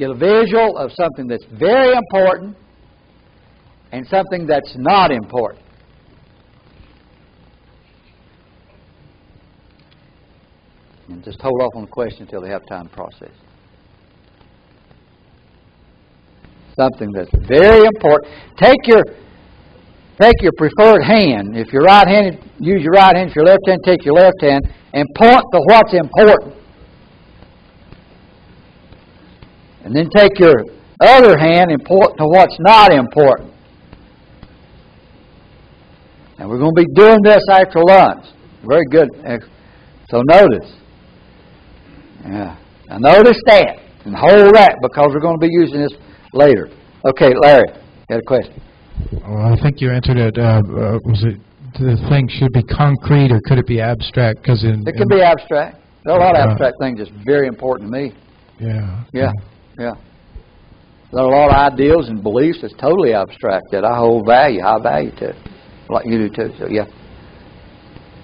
Get a visual of something that's very important and something that's not important. And just hold off on the question until they have time to process. Something that's very important. Take your preferred hand. If you're right-handed, use your right hand. If you're left-handed, take your left hand and point to what's important. And then take your other hand and point to what's not important. And we're going to be doing this after lunch. Very good. So notice. Yeah. Now notice that. And hold that because we're going to be using this later. Okay, Larry, you had a question? Well, I think you answered it. Was it the thing should be concrete or could it be abstract? Because it can be abstract. There are a lot of abstract things that's very important to me. Yeah. Yeah. Yeah. There are a lot of ideals and beliefs that's totally abstract that I hold high value to, like you do too. So yeah.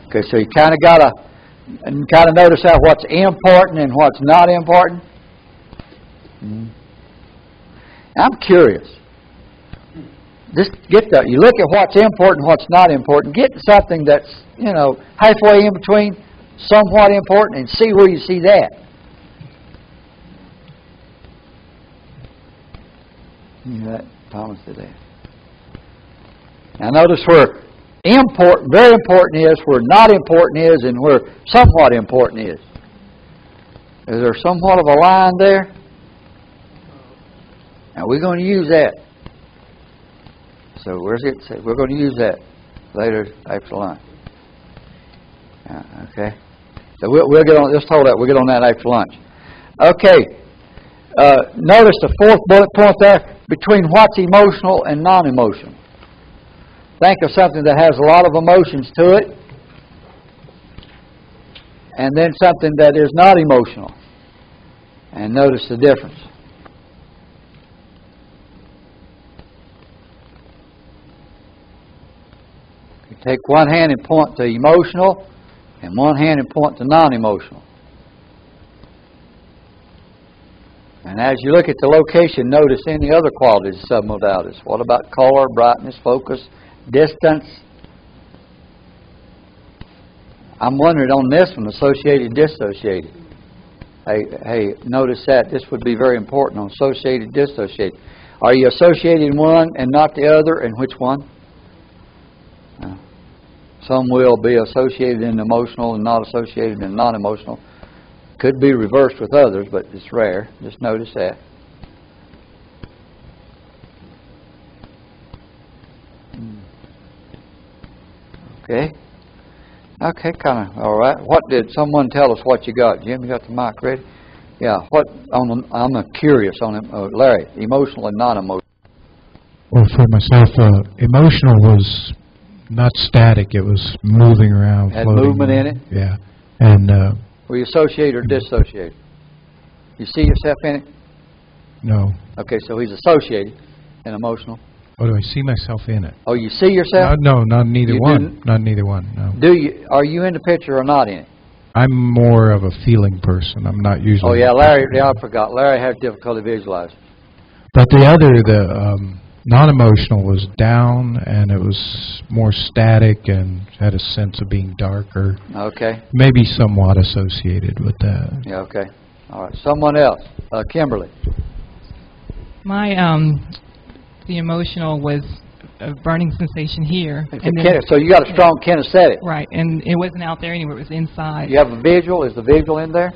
Okay, so you kind of got to notice out what's important and what's not important. I'm curious. Just you look at what's important, what's not important. Get something that's, halfway in between, somewhat important, and see where you see that. Thomas did that. Now notice where important, very important is, where not important is, and where somewhat important is. Is there somewhat of a line there? Now we're going to use that. So where's it? We're going to use that later after lunch. Okay. So we'll get on. Just hold that. We'll get on that after lunch. Okay. Notice the fourth bullet point there between what's emotional and non-emotional. Think of something that has a lot of emotions to it, and then something that is not emotional. And notice the difference. You take one hand and point to emotional, and one hand and point to non-emotional. And as you look at the location, notice any other qualities of submodalities. What about color, brightness, focus, distance? I'm wondering on this one, associated, dissociated. Hey, notice that. This would be very important on associated, dissociated. Are you associated in one and not the other, and which one? Some will be associated in emotional and not associated in non-emotional. Could be reversed with others, but it's rare. Just notice that. Okay. Okay, kind of all right. What did someone tell us? What you got, Jim? You got the mic ready? Yeah. What? I'm curious on Larry. Emotional and non-emotional. Well, for myself, emotional was not static. It was moving around. Had movement in it. Yeah, and. Were you associated or dissociated? You see yourself in it? No. Okay, so he's associated and emotional. Oh, do I see myself in it? Oh, you see yourself? No, not neither one. Not neither one. No. Are you in the picture or not in it? I'm more of a feeling person. I'm not usually. Oh yeah, Larry. Yeah, I forgot. Larry has difficulty visualizing. But the non-emotional was down, and it was more static and had a sense of being darker. Okay. Maybe somewhat associated with that. Yeah, okay. All right. Someone else. Kimberly. My, the emotional was a burning sensation here. So you got a strong kinesthetic. Right, and it wasn't out there anywhere. It was inside. You have a visual. Is the visual in there?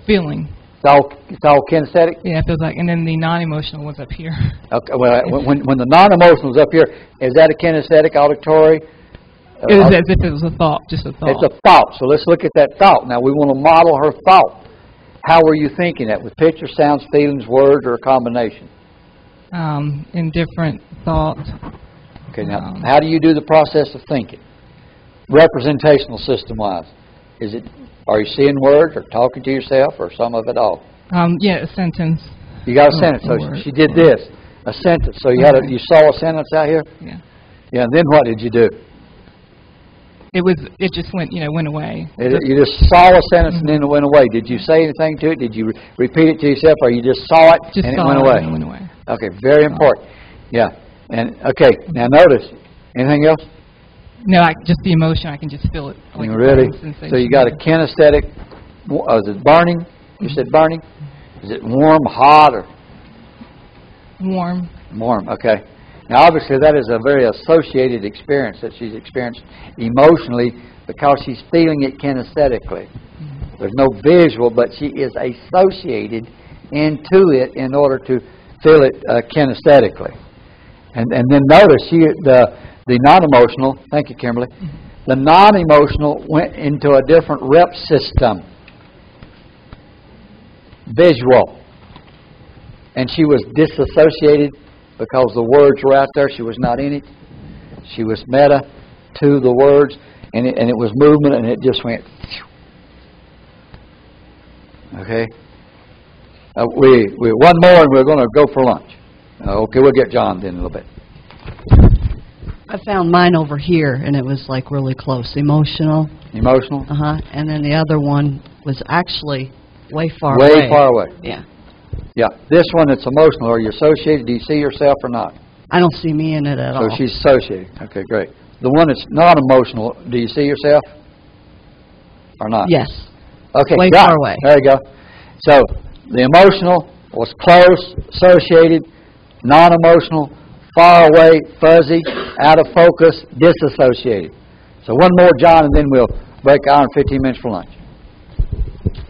Feeling. It's all kinesthetic? Yeah, it feels like. And then the non-emotional was up here. Okay. Well, when the non-emotional is up here, is that a kinesthetic, auditory? It was as if it was a thought, just a thought. It's a thought. So let's look at that thought. Now we want to model her thought. How were you thinking that? With pictures, sounds, feelings, words, or a combination? In different thoughts. Okay. Now, how do you do the process of thinking? Representational system-wise, are you seeing words or talking to yourself or some of it all? Yeah, a sentence. You got a sentence. So she did this, a sentence. So you saw a sentence out here? Yeah. Yeah, and then what did you do? It just went away. You just saw a sentence and then it went away. Did you say anything to it? Did you repeat it to yourself, or you just saw it and it went away? And it went away. Okay, very important. Yeah. And okay, now notice. Anything else? No, just the emotion. I can just feel it. Like Really? So you got a kinesthetic. Is it burning? You said burning. Is it warm, hot, or warm? Warm. Okay. Now, obviously, that is a very associated experience that she's experienced emotionally because she's feeling it kinesthetically. There's no visual, but she is associated into it in order to feel it kinesthetically. And then notice the non-emotional. Thank you, Kimberly. The non-emotional went into a different rep system. Visual. And she was disassociated because the words were out there. She was not in it. She was meta to the words, and it was movement, and it just went. Okay. We one more, and we're going to go for lunch. Okay, we'll get John then in a little bit. I found mine over here, and it was like really close. Emotional. Emotional. And then the other one was actually way far away. Way far away. Yeah. Yeah, this one, it's emotional. Are you associated? Do you see yourself or not? I don't see me in it at all. So she's associated. Okay, great. The one that's not emotional, do you see yourself or not? Yes. Okay, way far away. There you go. So the emotional was close, associated, non-emotional, far away, fuzzy, out of focus, disassociated. So one more, John, and then we'll break an hour and 15 minutes for lunch.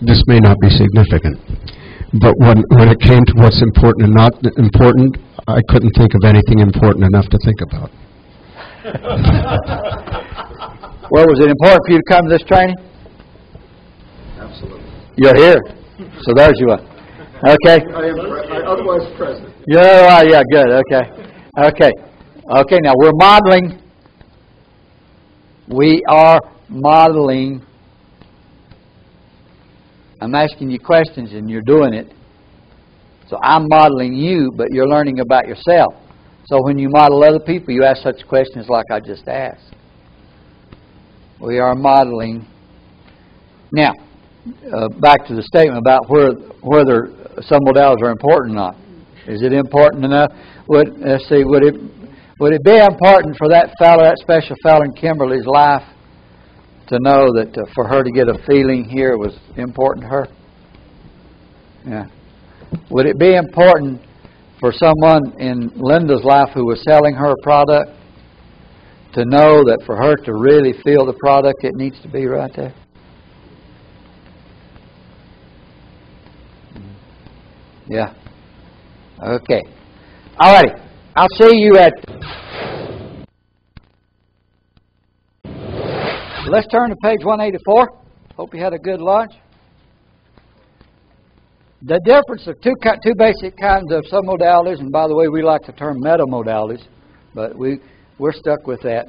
This may not be significant, but when it came to what's important and not important, I couldn't think of anything important enough to think about. Well, was it important for you to come to this training? Absolutely. You're here. So there's you are. Okay. I am otherwise present. Yeah, good. Okay, now we're modeling. We are modeling. I'm asking you questions and you're doing it. So I'm modeling you, but you're learning about yourself. So when you model other people, you ask such questions like I just asked. We are modeling. Now, back to the statement about whether some modalities are important or not. Is it important enough? Would it be important for that fellow, that special fellow in Kimberly's life, to know that for her to get a feeling here was important to her? Yeah. Would it be important for someone in Linda's life who was selling her a product to know that for her to really feel the product, it needs to be right there? Yeah. Okay. All righty. I'll see you at... Let's turn to page 184. Hope you had a good lunch. The difference of two basic kinds of submodalities, and by the way, we like the term metamodalities, but we're stuck with that.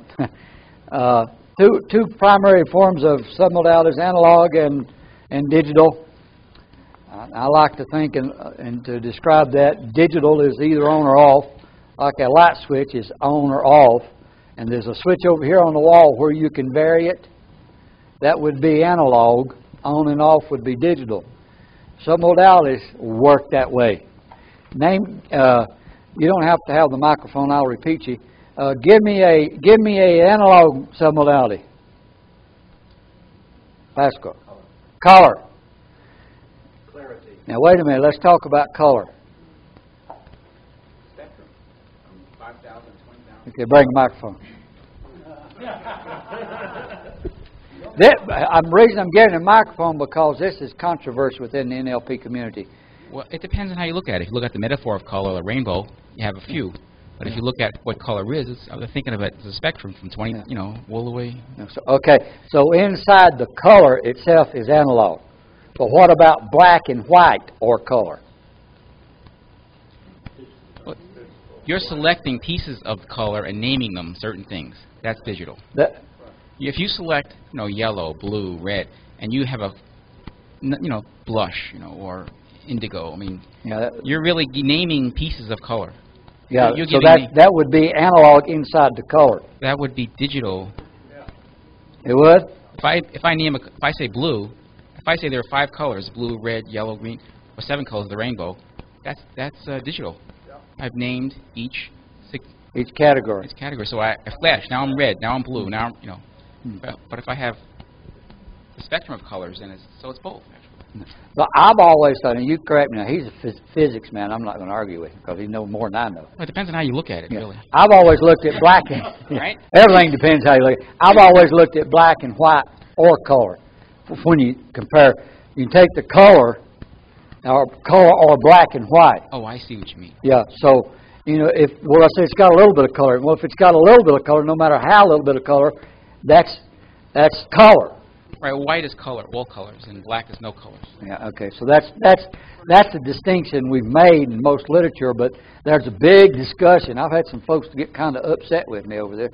Two primary forms of submodalities, analog and digital. I like to think and to describe that, digital is either on or off, like a light switch is on or off, and there's a switch over here on the wall where you can vary it. That would be analog. On and off would be digital. Submodalities work that way. You don't have to have the microphone. I'll repeat you. Give me a analog submodality. Pascal. Color. Clarity. Now wait a minute. Let's talk about color. Spectrum. 5,000, 20,000. Okay, bring the microphone. The reason I'm getting a microphone because this is controversy within the NLP community. Well, it depends on how you look at it. If you look at the metaphor of color, the rainbow, you have a few. But if you look at what color is, I'm thinking of it as a spectrum from 20, all the way. So inside the color itself is analog. But what about black and white or color? Well, you're selecting pieces of color and naming them certain things. That's digital. If you select, yellow, blue, red, and you have a, blush, or indigo, you're really naming pieces of color. Yeah, so that would be analog inside the color. That would be digital It would? If I say blue, if I say there are 5 colors, blue, red, yellow, green, or 7 colors of the rainbow, that's digital. I've named each category. Each category. So I flash. Now I'm red. Now I'm blue. Now I'm, you know. But if I have the spectrum of colors, then it's both. Actually. But I've always thought, and you correct me now, he's a physics man. I'm not going to argue with him because he knows more than I know. Well, it depends on how you look at it, really. I've always looked at black and right. Everything depends how you look. I've always looked at black and white or color. When you compare, you take the color or black and white. Oh, I see what you mean. Yeah. So you know, I say it's got a little bit of color. Well, if it's got a little bit of color, no matter how little bit of color, that's color. Right, white is color, all colors, and black is no colors. Yeah, okay. So that's the distinction we've made in most literature, but there's a big discussion. I've had some folks get kind of upset with me over there,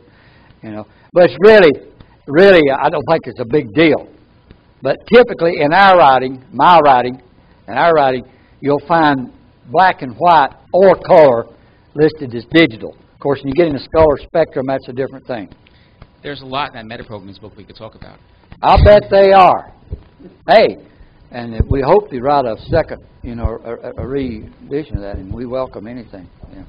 you know. But it's really, I don't think it's a big deal. But typically in our writing, you'll find black and white or color listed as digital. Of course, when you get in the color spectrum, that's a different thing. There's a lot in that metaprogramming book we could talk about. I'll bet they are. Hey, and we hope to write a second, you know, a re-edition of that, and we welcome anything. Yeah.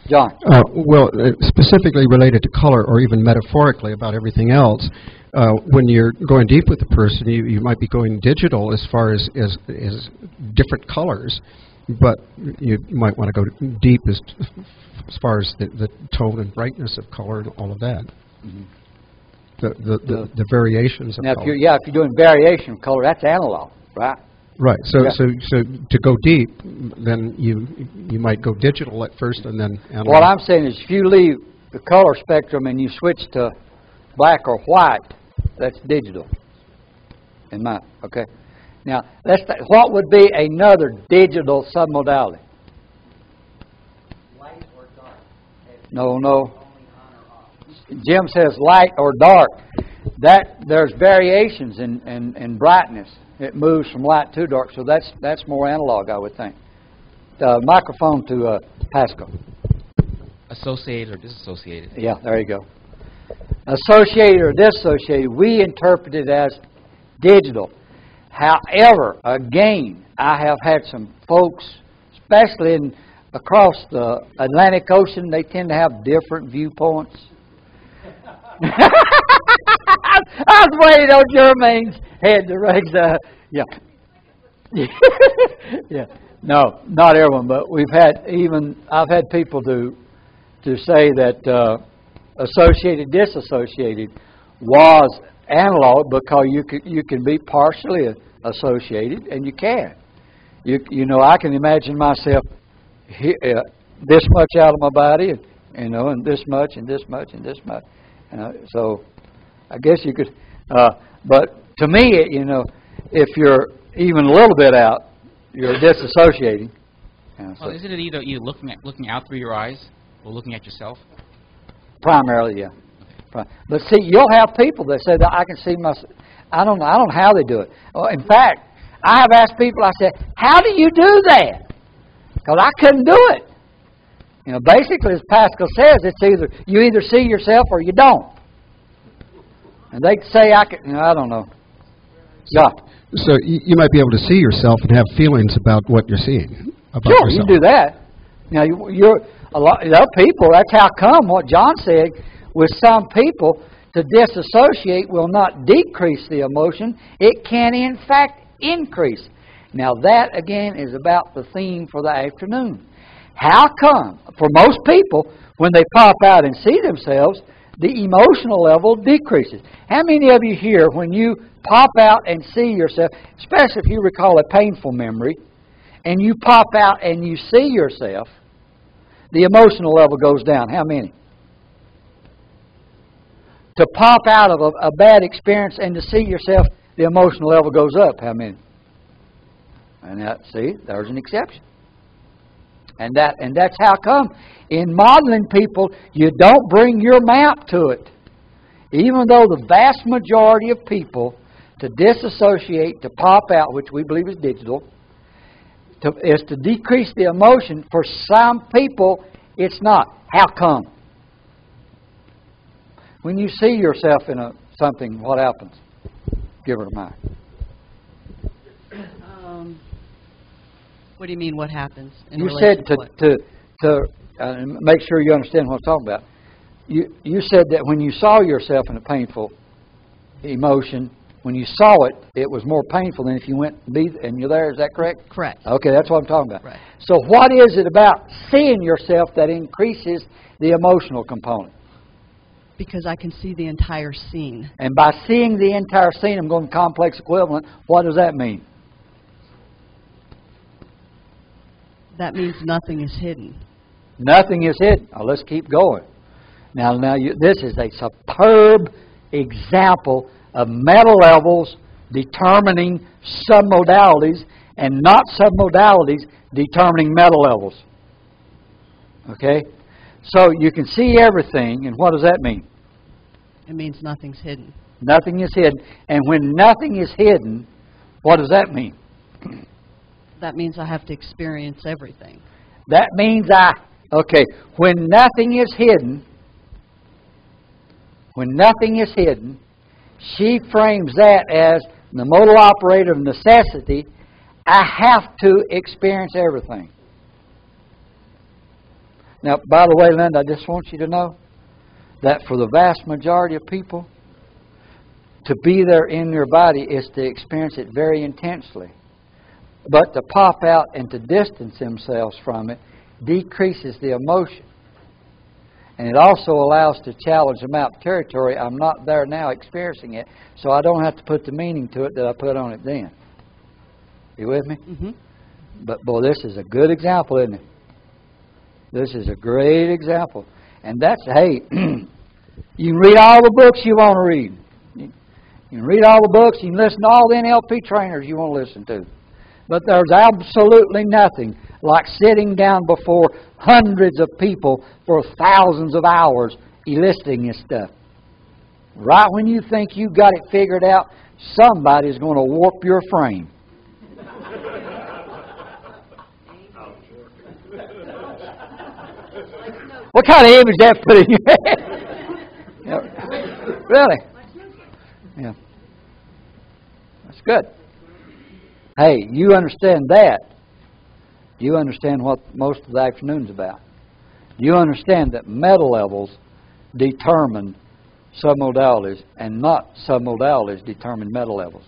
John? Well, specifically related to color, or even metaphorically about everything else, when you're going deep with a person, you might be going digital as far as different colors, but you might want to go deep as far as the tone and brightness of color and all of that. Mm-hmm. The variations of now, color. If you're doing variation of color, that's analog, right? Right. So to go deep, then you might go digital at first and then analog. What I'm saying is, if you leave the color spectrum and you switch to black or white, that's digital. Okay. Now, what would be another digital submodality? Light or dark? No. Jim says light or dark. There's variations in brightness. It moves from light to dark, so that's more analog, I would think. Microphone to Pascal. Associated or disassociated? Yeah, there you go. Associated or disassociated, we interpret it as digital. However, again, I have had some folks, especially across the Atlantic Ocean, they tend to have different viewpoints. I was waiting on Jermaine's head to raise yeah. Yeah. No, not everyone, but I've had people to say that associated, disassociated was analog because you can be partially associated, and you can. You know, I can imagine myself this much out of my body, and this much, and this much, and this much. So I guess you could, but to me, if you're even a little bit out, you're disassociating. Well, isn't it either looking out through your eyes or looking at yourself? Primarily, yeah. But see, you'll have people that say that I can see myself. I don't know how they do it. In fact, I have asked people. I said, "How do you do that?" Because I couldn't do it. Basically, as Pascal says, it's you either see yourself or you don't. And they say I can. I don't know. Yeah. So you might be able to see yourself and have feelings about what you're seeing about sure, yourself. You do that. Now you're a lot. There are people. That's how come what John said. With some people, to disassociate will not decrease the emotion. It can, in fact, increase. Now that again is about the theme for the afternoon. How come, for most people, when they pop out and see themselves, the emotional level decreases? How many of you here, when you pop out and see yourself, especially if you recall a painful memory, and you pop out and you see yourself, the emotional level goes down? How many? To pop out of a bad experience and to see yourself, the emotional level goes up. How many? And see, there's an exception. And that's how come in modeling people, you don't bring your map to it. Even though the vast majority of people, to disassociate, to pop out, which we believe is digital, is to decrease the emotion. For some people, it's not. How come? When you see yourself in something, what happens? Give her a mic. What do you mean, what happens? You said to make sure you understand what I'm talking about. You said that when you saw yourself in a painful emotion, when you saw it, it was more painful than if you went and you're there. Is that correct? Correct. Okay, that's what I'm talking about. Right. So what is it about seeing yourself that increases the emotional component? Because I can see the entire scene. And by seeing the entire scene, I'm going to complex equivalent. What does that mean? That means nothing is hidden. Nothing is hidden. Now, let's keep going. Now, this is a superb example of meta levels determining submodalities and not submodalities determining meta levels. Okay? So you can see everything, and what does that mean? It means nothing's hidden. Nothing is hidden. And when nothing is hidden, what does that mean? That means I have to experience everything. That means when nothing is hidden, she frames that as the modal operator of necessity. I have to experience everything. Now, by the way, Linda, I just want you to know that for the vast majority of people, to be there in your body is to experience it very intensely. But to pop out and to distance themselves from it decreases the emotion. And it also allows to challenge them out territory. I'm not there now experiencing it, so I don't have to put the meaning to it that I put on it then. You with me? Mm-hmm. But boy, this is a good example, isn't it? This is a great example. And that's, hey, you can read all the books you want to read. You can read all the books, you can listen to all the NLP trainers you want to listen to. But there's absolutely nothing like sitting down before hundreds of people for thousands of hours eliciting this stuff. Right when you think you've got it figured out, somebody's going to warp your frame. What kind of image that put in your head? Yeah. Really? Yeah. That's good. Hey, you understand that. You understand what most of the afternoon's about. You understand that meta levels determine submodalities and not submodalities determine meta levels.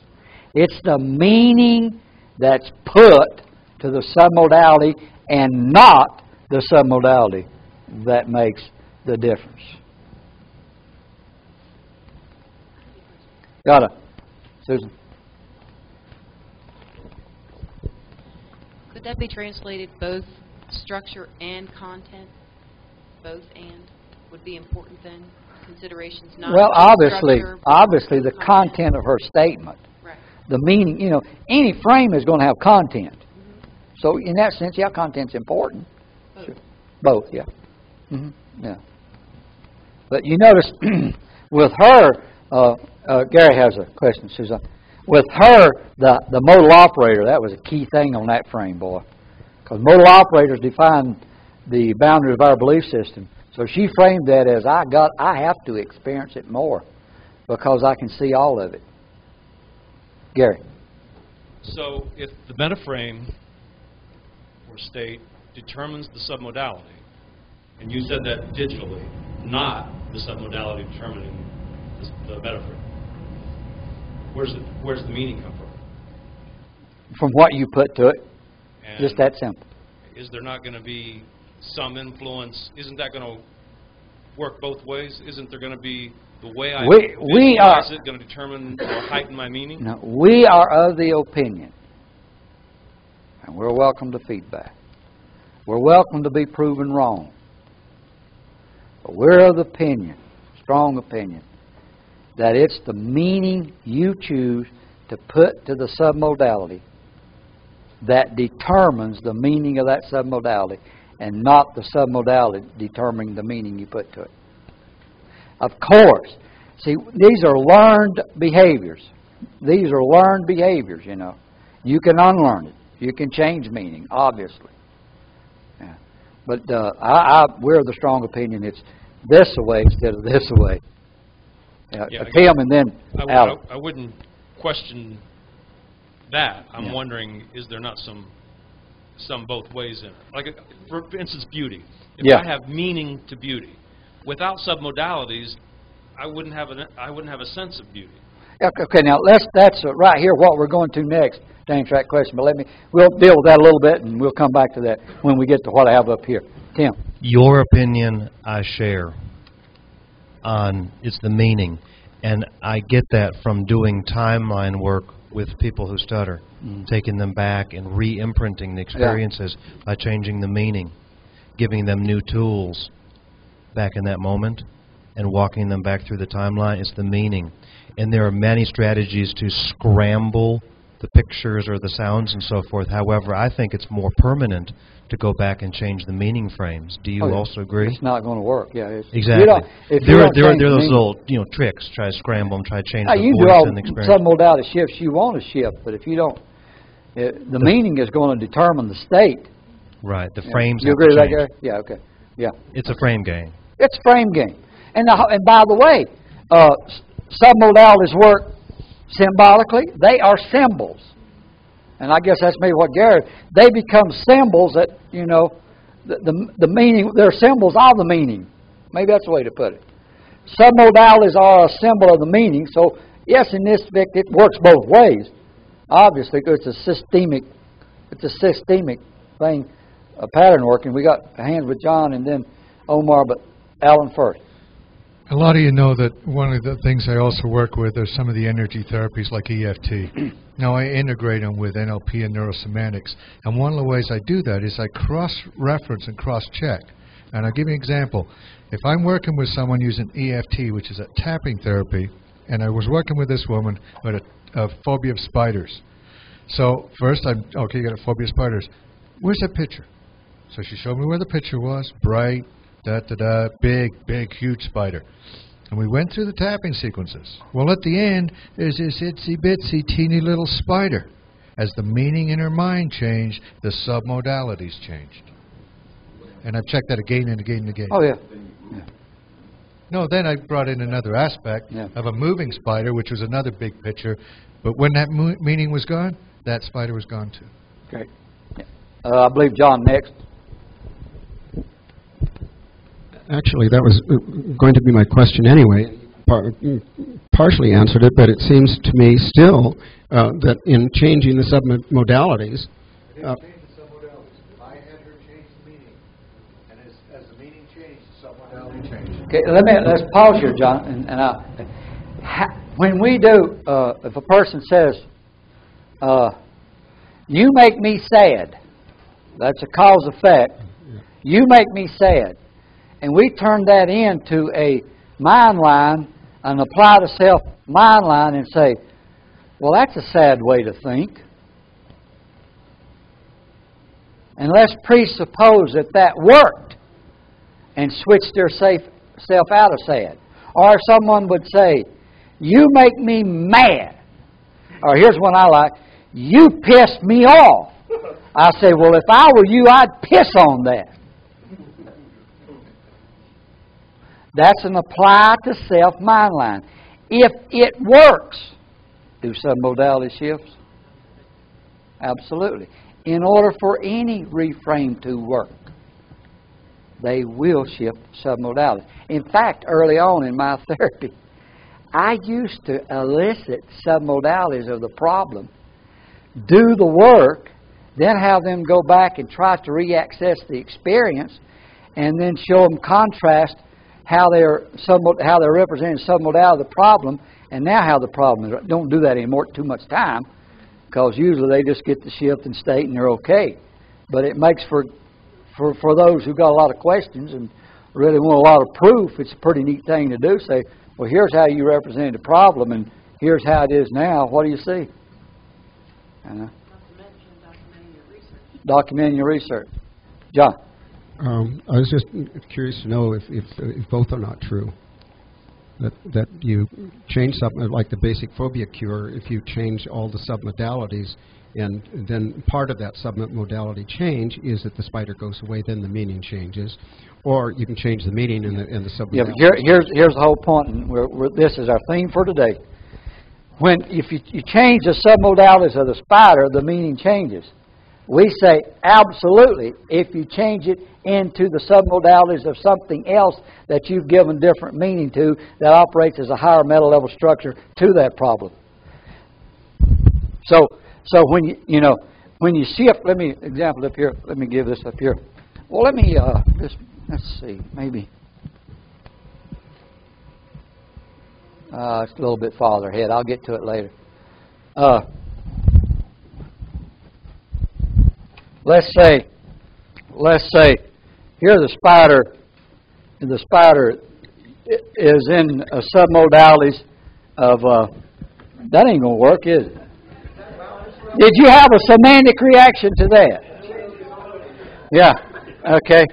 It's the meaning that's put to the submodality and not the submodality that makes the difference. Got it, Susan? Could that be translated both structure and content? Both and would be important then? Considerations not well, obviously structure, the content of her statement. Right. The meaning, any frame is going to have content. Mm-hmm. So in that sense, yeah, content's important. Both. Sure. Both, yeah. Mm-hmm. Yeah. But you notice with her, Gary has a question, Susan. With her, the modal operator, that was a key thing on that frame, boy. Because modal operators define the boundaries of our belief system. So she framed that as I have to experience it more because I can see all of it. Gary. So if the metaframe or state determines the submodality, and you said that digitally, not the submodality determining the metaframe, where's the meaning come from? From what you put to it. And just that simple. Is there not going to be some influence? Isn't that going to work both ways? Isn't there going to be the way I visualize it going to determine or heighten my meaning? No, we are of the opinion, and we're welcome to feedback. We're welcome to be proven wrong. But we're of the opinion, strong opinion, that it's the meaning you choose to put to the submodality that determines the meaning of that submodality, and not the submodality determining the meaning you put to it. Of course, see, these are learned behaviors. These are learned behaviors, You can unlearn it. You can change meaning, obviously. Yeah. But we're of the strong opinion it's this way instead of this way. Yeah, Tim and then Alan. I wouldn't question that. I'm Yeah. wondering, is there not some both ways in it? Like, for instance, beauty. If Yeah. I have meaning to beauty, without submodalities, I wouldn't have a sense of beauty. Okay, now that's right here what we're going to next to answer that question. But we'll deal with that a little bit, and we'll come back to that when we get to what I have up here. Tim. Your opinion I share on it's the meaning, and I get that from doing timeline work with people who stutter, taking them back and re-imprinting the experiences by changing the meaning, giving them new tools back in that moment, and walking them back through the timeline. It's the meaning. And there are many strategies to scramble the pictures or the sounds and so forth. However, I think it's more permanent to go back and change the meaning frames. Do you also agree? It's not going to work. Yeah, exactly. There are those little tricks. Try to scramble them. Try to change the you voice do all and the experience. some modality shifts you want to shift, but if you don't, the meaning is going to determine the state. Right. The frames. You agree with that, Gary? Yeah. Okay. Yeah. It's a frame game. It's a frame game. And by the way, submodalities work symbolically. They are symbols. And I guess that's maybe what Gary, they become symbols that, the meaning, they're symbols of the meaning. Maybe that's the way to put it. Submodalities are a symbol of the meaning. So, yes, in this respect, it works both ways. Obviously, because it's a systemic thing, a pattern working. We got a hand with John and then Omar, but Alan first. A lot of you know that one of the things I also work with are some of the energy therapies like EFT. Now, I integrate them with NLP and neurosemantics. And one of the ways I do that is I cross-reference and cross-check. And I'll give you an example. If I'm working with someone using EFT, which is a tapping therapy, and I was working with this woman with a phobia of spiders. So first, okay, you got a phobia of spiders. Where's that picture? So she showed me where the picture was, bright, big, huge spider. And we went through the tapping sequences. Well, at the end, there's this itsy-bitsy, teeny little spider. As the meaning in her mind changed, the submodalities changed. And I've checked that again and again and again. Oh, yeah. No, then I brought in another aspect of a moving spider, which was another big picture. But when that meaning was gone, that spider was gone too. Okay. I believe John next. Actually, that was going to be my question anyway. Partially answered it, but it seems to me still that in changing the submodalities... I had her change the meaning, and as the meaning changed, the submodality changed. Okay, let's pause here, John. When we do, if a person says, "You make me sad," that's a cause effect. You make me sad. And we turn that into a mind line and apply the self mind line and say, well, that's a sad way to think. And let's presuppose that worked and switch their self out of sad. Or someone would say, you make me mad. Or here's one I like, you pissed me off. I say, well, if I were you, I'd piss on that. That's an apply to self mind line. If it works, do submodality shifts? Absolutely. In order for any reframe to work, they will shift submodality. In fact, early on in my therapy, I used to elicit submodalities of the problem, do the work, then have them go back and try to re-access the experience, and then show them contrast how they're representing submodality of the problem, and now how the problem is. Don't do that anymore. Too much time, because usually they just get the shift and state and they're okay. But it makes for those who got a lot of questions and really want a lot of proof. It's a pretty neat thing to do. Say, well, here's how you represented the problem, and here's how it is now. What do you see? Documenting your research. John. I was just curious to know if both are not true. that you change something like the basic phobia cure. If you change all the submodalities, and then part of that submodality change is that the spider goes away, then the meaning changes, or you can change the meaning in the submodality. Yeah, but here's the whole point, and this is our theme for today. If you change the submodalities of the spider, the meaning changes. We say absolutely if you change it into the submodalities of something else that you've given different meaning to that operates as a higher meta level structure to that problem. So when you shift, let me example up here. Let me give this up here. Well, let me let's see, maybe it's a little bit farther ahead. I'll get to it later. Let's say here the spider is in submodalities of that ain't gonna work, is it? Did you have a semantic reaction to that? Yeah. Okay.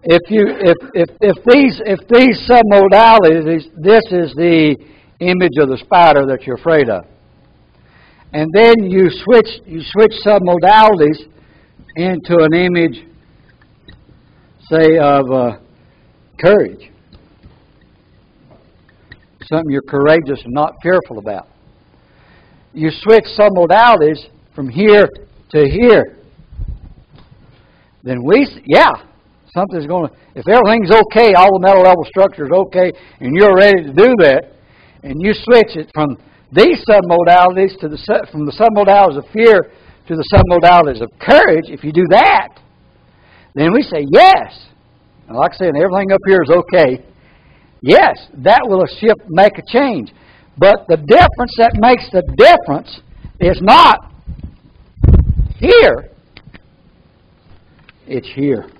If these submodalities, this is the image of the spider that you're afraid of, and then you switch submodalities into an image, say, of courage. Something you're courageous and not fearful about. You switch submodalities from here to here. Then something's going to, if everything's okay, all the meta level structure is okay, and you're ready to do that, and you switch it from these submodalities from the submodalities of fear to the submodalities of courage, if you do that, then we say yes. And like I said, everything up here is okay. Yes, that will make a change. But the difference that makes the difference is not here. It's here.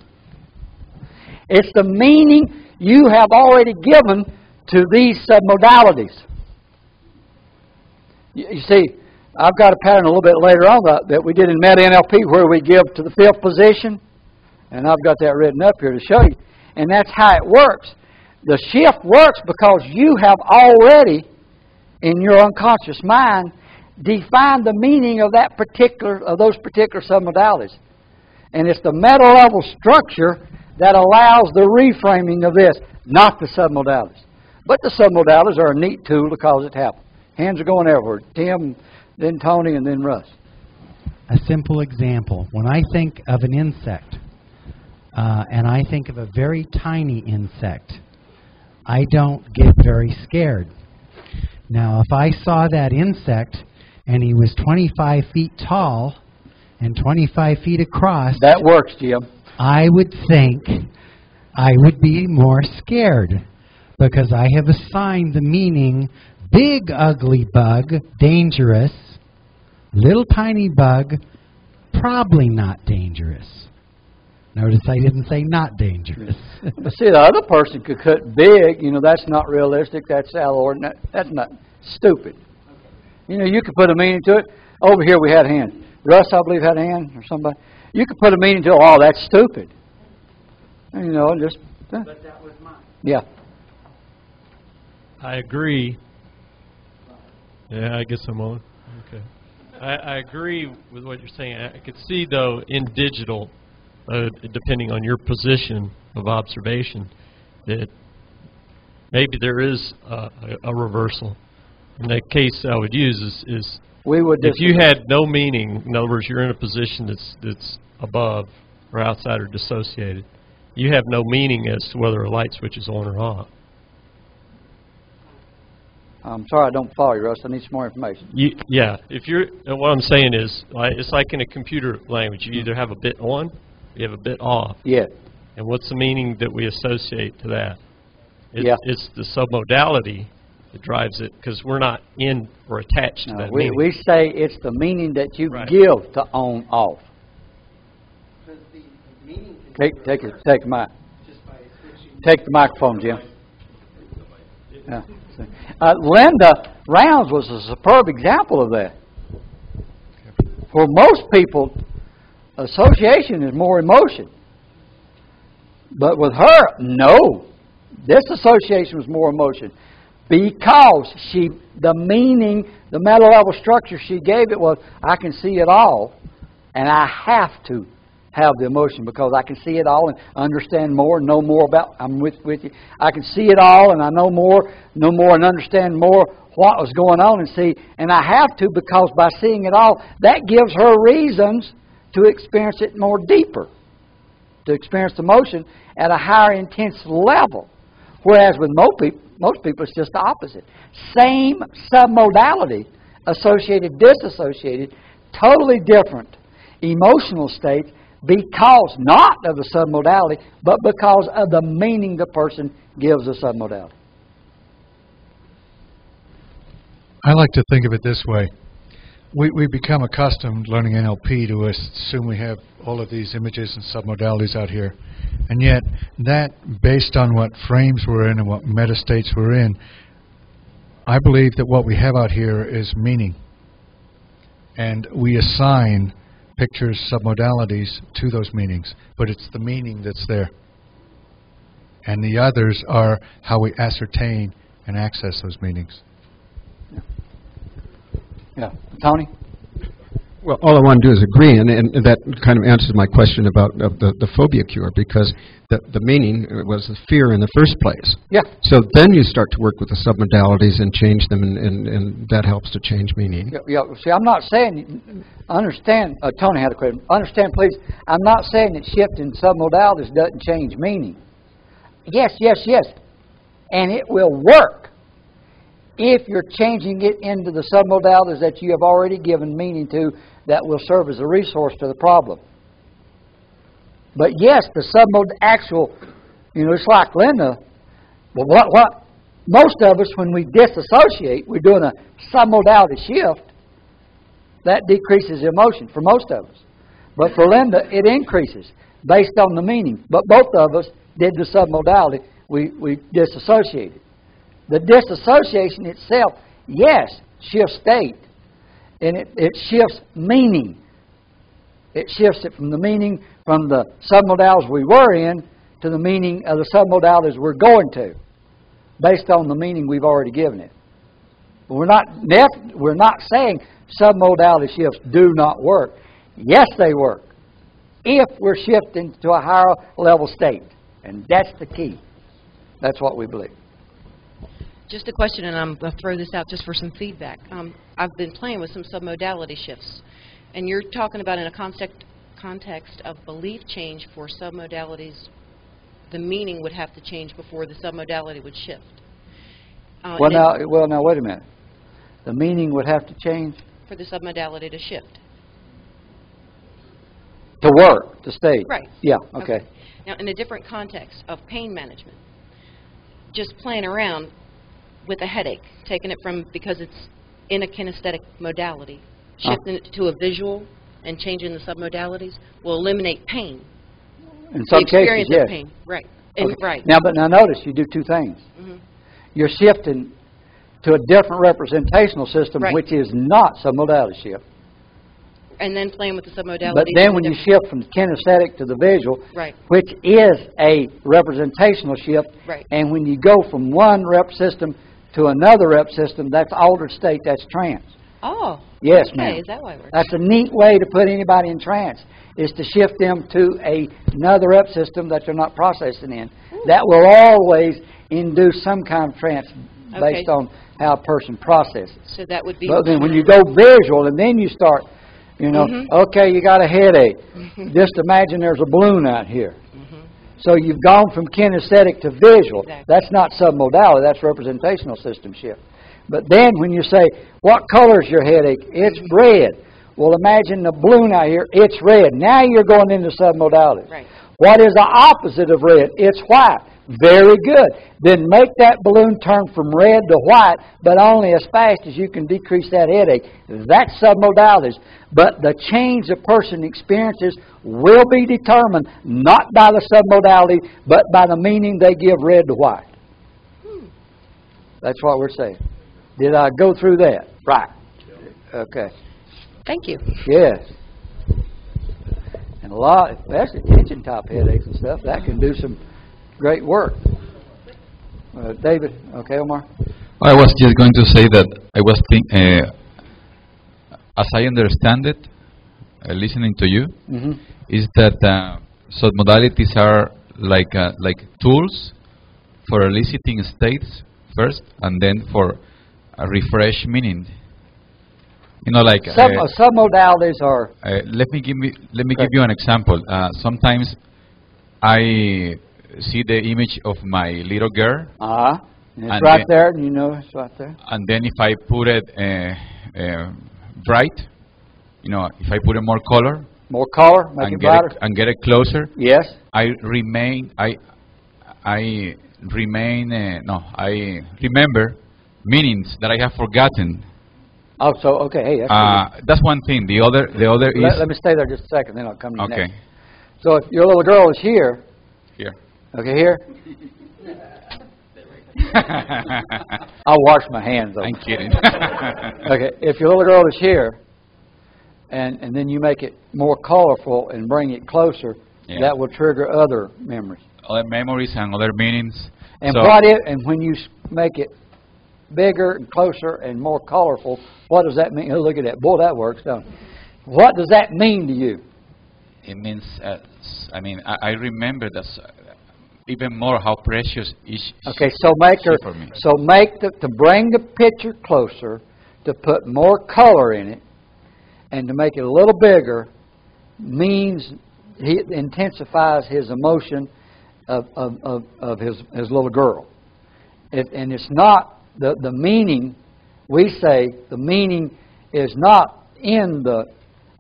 It's the meaning you have already given to these submodalities. You see, I've got a pattern a little bit later on that we did in Meta NLP where we give to the fifth position, and I've got that written up here to show you. And that's how it works. The shift works because you have already, in your unconscious mind, defined the meaning of those particular submodalities. And it's the meta level structure that allows the reframing of this, not the submodalities. But the submodalities are a neat tool to cause it happen. Hands are going everywhere. Tim, then Tony, and then Russ. A simple example. When I think of an insect, and I think of a very tiny insect, I don't get very scared. Now, if I saw that insect and he was 25 feet tall and 25 feet across... That works, Jim. I would think I would be more scared because I have assigned the meaning big, ugly bug, dangerous, little tiny bug, probably not dangerous. Notice I didn't say not dangerous. But see, the other person could cut big. That's not realistic. That's out of order. That's not stupid. You could put a meaning to it. Over here we had a hand. Russ, I believe, had a hand or somebody. You could put a meaning to it. Oh, that's stupid. Just... But that was mine. Yeah. I agree. Yeah, I guess I'm on. Okay. I agree with what you're saying. I could see, though, in digital, depending on your position of observation, that maybe there is a reversal. And the case I would use is if you had no meaning, in other words, you're in a position that's above or outside or dissociated, you have no meaning as to whether a light switch is on or off. I'm sorry, I don't follow you, Russ. I need some more information. Yeah. What I'm saying is, it's like in a computer language. You either have a bit on, or you have a bit off. Yeah. And what's the meaning that we associate to that? It's the submodality that drives it, because we're not in or attached to that meaning. We say it's the meaning that you give to on off. Take the microphone, Jim. Yeah. Linda Rounds was a superb example of that. For most people, association is more emotion. But with her, no. Disassociation was more emotion. Because the meaning, the meta level structure she gave it was, I can see it all, and I have to have the emotion because I can see it all and understand more, know more about. I'm with you. I can see it all, and I know more, and understand more what was going on, and I have to because by seeing it all, that gives her reasons to experience it more deeper, to experience the emotion at a higher intense level. Whereas with most people, it's just the opposite. Same submodality, associated, disassociated, totally different emotional states because not of the submodality, but because of the meaning the person gives the submodality. I like to think of it this way. We become accustomed, learning NLP, to assume we have all of these images and submodalities out here. And yet, that, based on what frames we're in and what metastates we're in, I believe that what we have out here is meaning. And we assign pictures, submodalities to those meanings. But it's the meaning that's there. And the others are how we ascertain and access those meanings. Yeah. Tony? Well, all I want to do is agree, and that kind of answers my question about the phobia cure, because the meaning was the fear in the first place. Yeah. So then you start to work with the submodalities and change them, and that helps to change meaning. Yeah. See, I'm not saying, understand, Tony had a question. Understand, please, I'm not saying that shifting submodalities doesn't change meaning. Yes. And it will work if you're changing it into the submodalities that you have already given meaning to that will serve as a resource to the problem. But yes, the actual, it's like Linda, well, what most of us, when we disassociate, we're doing a submodality shift, that decreases emotion for most of us. But for Linda, it increases based on the meaning. But both of us did the submodality, we disassociated. The disassociation itself, yes, shifts state. And it shifts meaning. It shifts it from the meaning from the submodalities we were in to the meaning of the submodalities we're going to, based on the meaning we've already given it. But we're not saying submodality shifts do not work. Yes, they work. If we're shifting to a higher level state. And that's the key. That's what we believe. Just a question, and I'm going to throw this out just for some feedback. I've been playing with some submodality shifts, and you're talking about in a context of belief change for submodalities, the meaning would have to change before the submodality would shift. Well, now, wait a minute. The meaning would have to change? For the submodality to shift. To work, to stay. Right. Yeah, okay. Now, in a different context of pain management, just playing around with a headache, taking it from, because it's in a kinesthetic modality, shifting it to a visual and changing the submodalities will eliminate pain. In some cases, yes. Of pain. Right. Okay. Right. Now notice you do two things. Mm-hmm. You're shifting to a different representational system, right, which is not submodality shift. And then playing with the submodality. But then when you shift from kinesthetic to the visual, right, which is a representational shift, right, and when you go from one rep system to another rep system, that's altered state, that's trance. Oh. Yes, okay, ma'am. Is that why it works? That's a neat way to put anybody in trance, is to shift them to another rep system that they're not processing in. Ooh. That will always induce some kind of trance based on how a person processes. So that would be... But then when you go visual and then you start, okay, you got a headache. Just imagine there's a balloon out here. So you've gone from kinesthetic to visual. Exactly. That's not submodality, that's representational system shift. But then when you say, what color is your headache? It's red. Well, imagine the balloon out here, it's red. Now you're going into submodality. Right. What is the opposite of red? It's white. Very good. Then make that balloon turn from red to white, but only as fast as you can decrease that headache. That's submodalities. But the change a person experiences will be determined not by the submodality, but by the meaning they give red to white. That's what we're saying. Did I go through that? Right. Okay. Thank you. Yes. And a lot, especially tension type headaches and stuff, that can do some great work. David. Okay, Omar. I was just going to say that I was as I understand it, listening to you, is that submodalities are like tools for eliciting states first, and then for a refresh meaning. You know, like submodalities are. Let me give you an example. Sometimes I see the image of my little girl. And it's right there, and you know it's right there. And then if I put it bright, you know, if I put it more color, make it brighter, and get it closer. Yes. I remember meanings that I have forgotten. Oh, so okay, hey, that's one thing. The other is. Let me stay there just a second, then I'll come to you next. Okay. So if your little girl is here. Okay, here. I'll wash my hands. I'm kidding. Okay, if your little girl is here, and then you make it more colorful and bring it closer, that will trigger other memories. Other memories and other meanings. And and when you make it bigger and closer and more colorful, what does that mean? Oh, look at that. Boy, that works, don't it? What does that mean to you? It means, I remember that even more how precious is. Okay, so to bring the picture closer, to put more color in it, and to make it a little bigger, means he intensifies his emotion of his little girl. And it's not the meaning. We say the meaning is not in the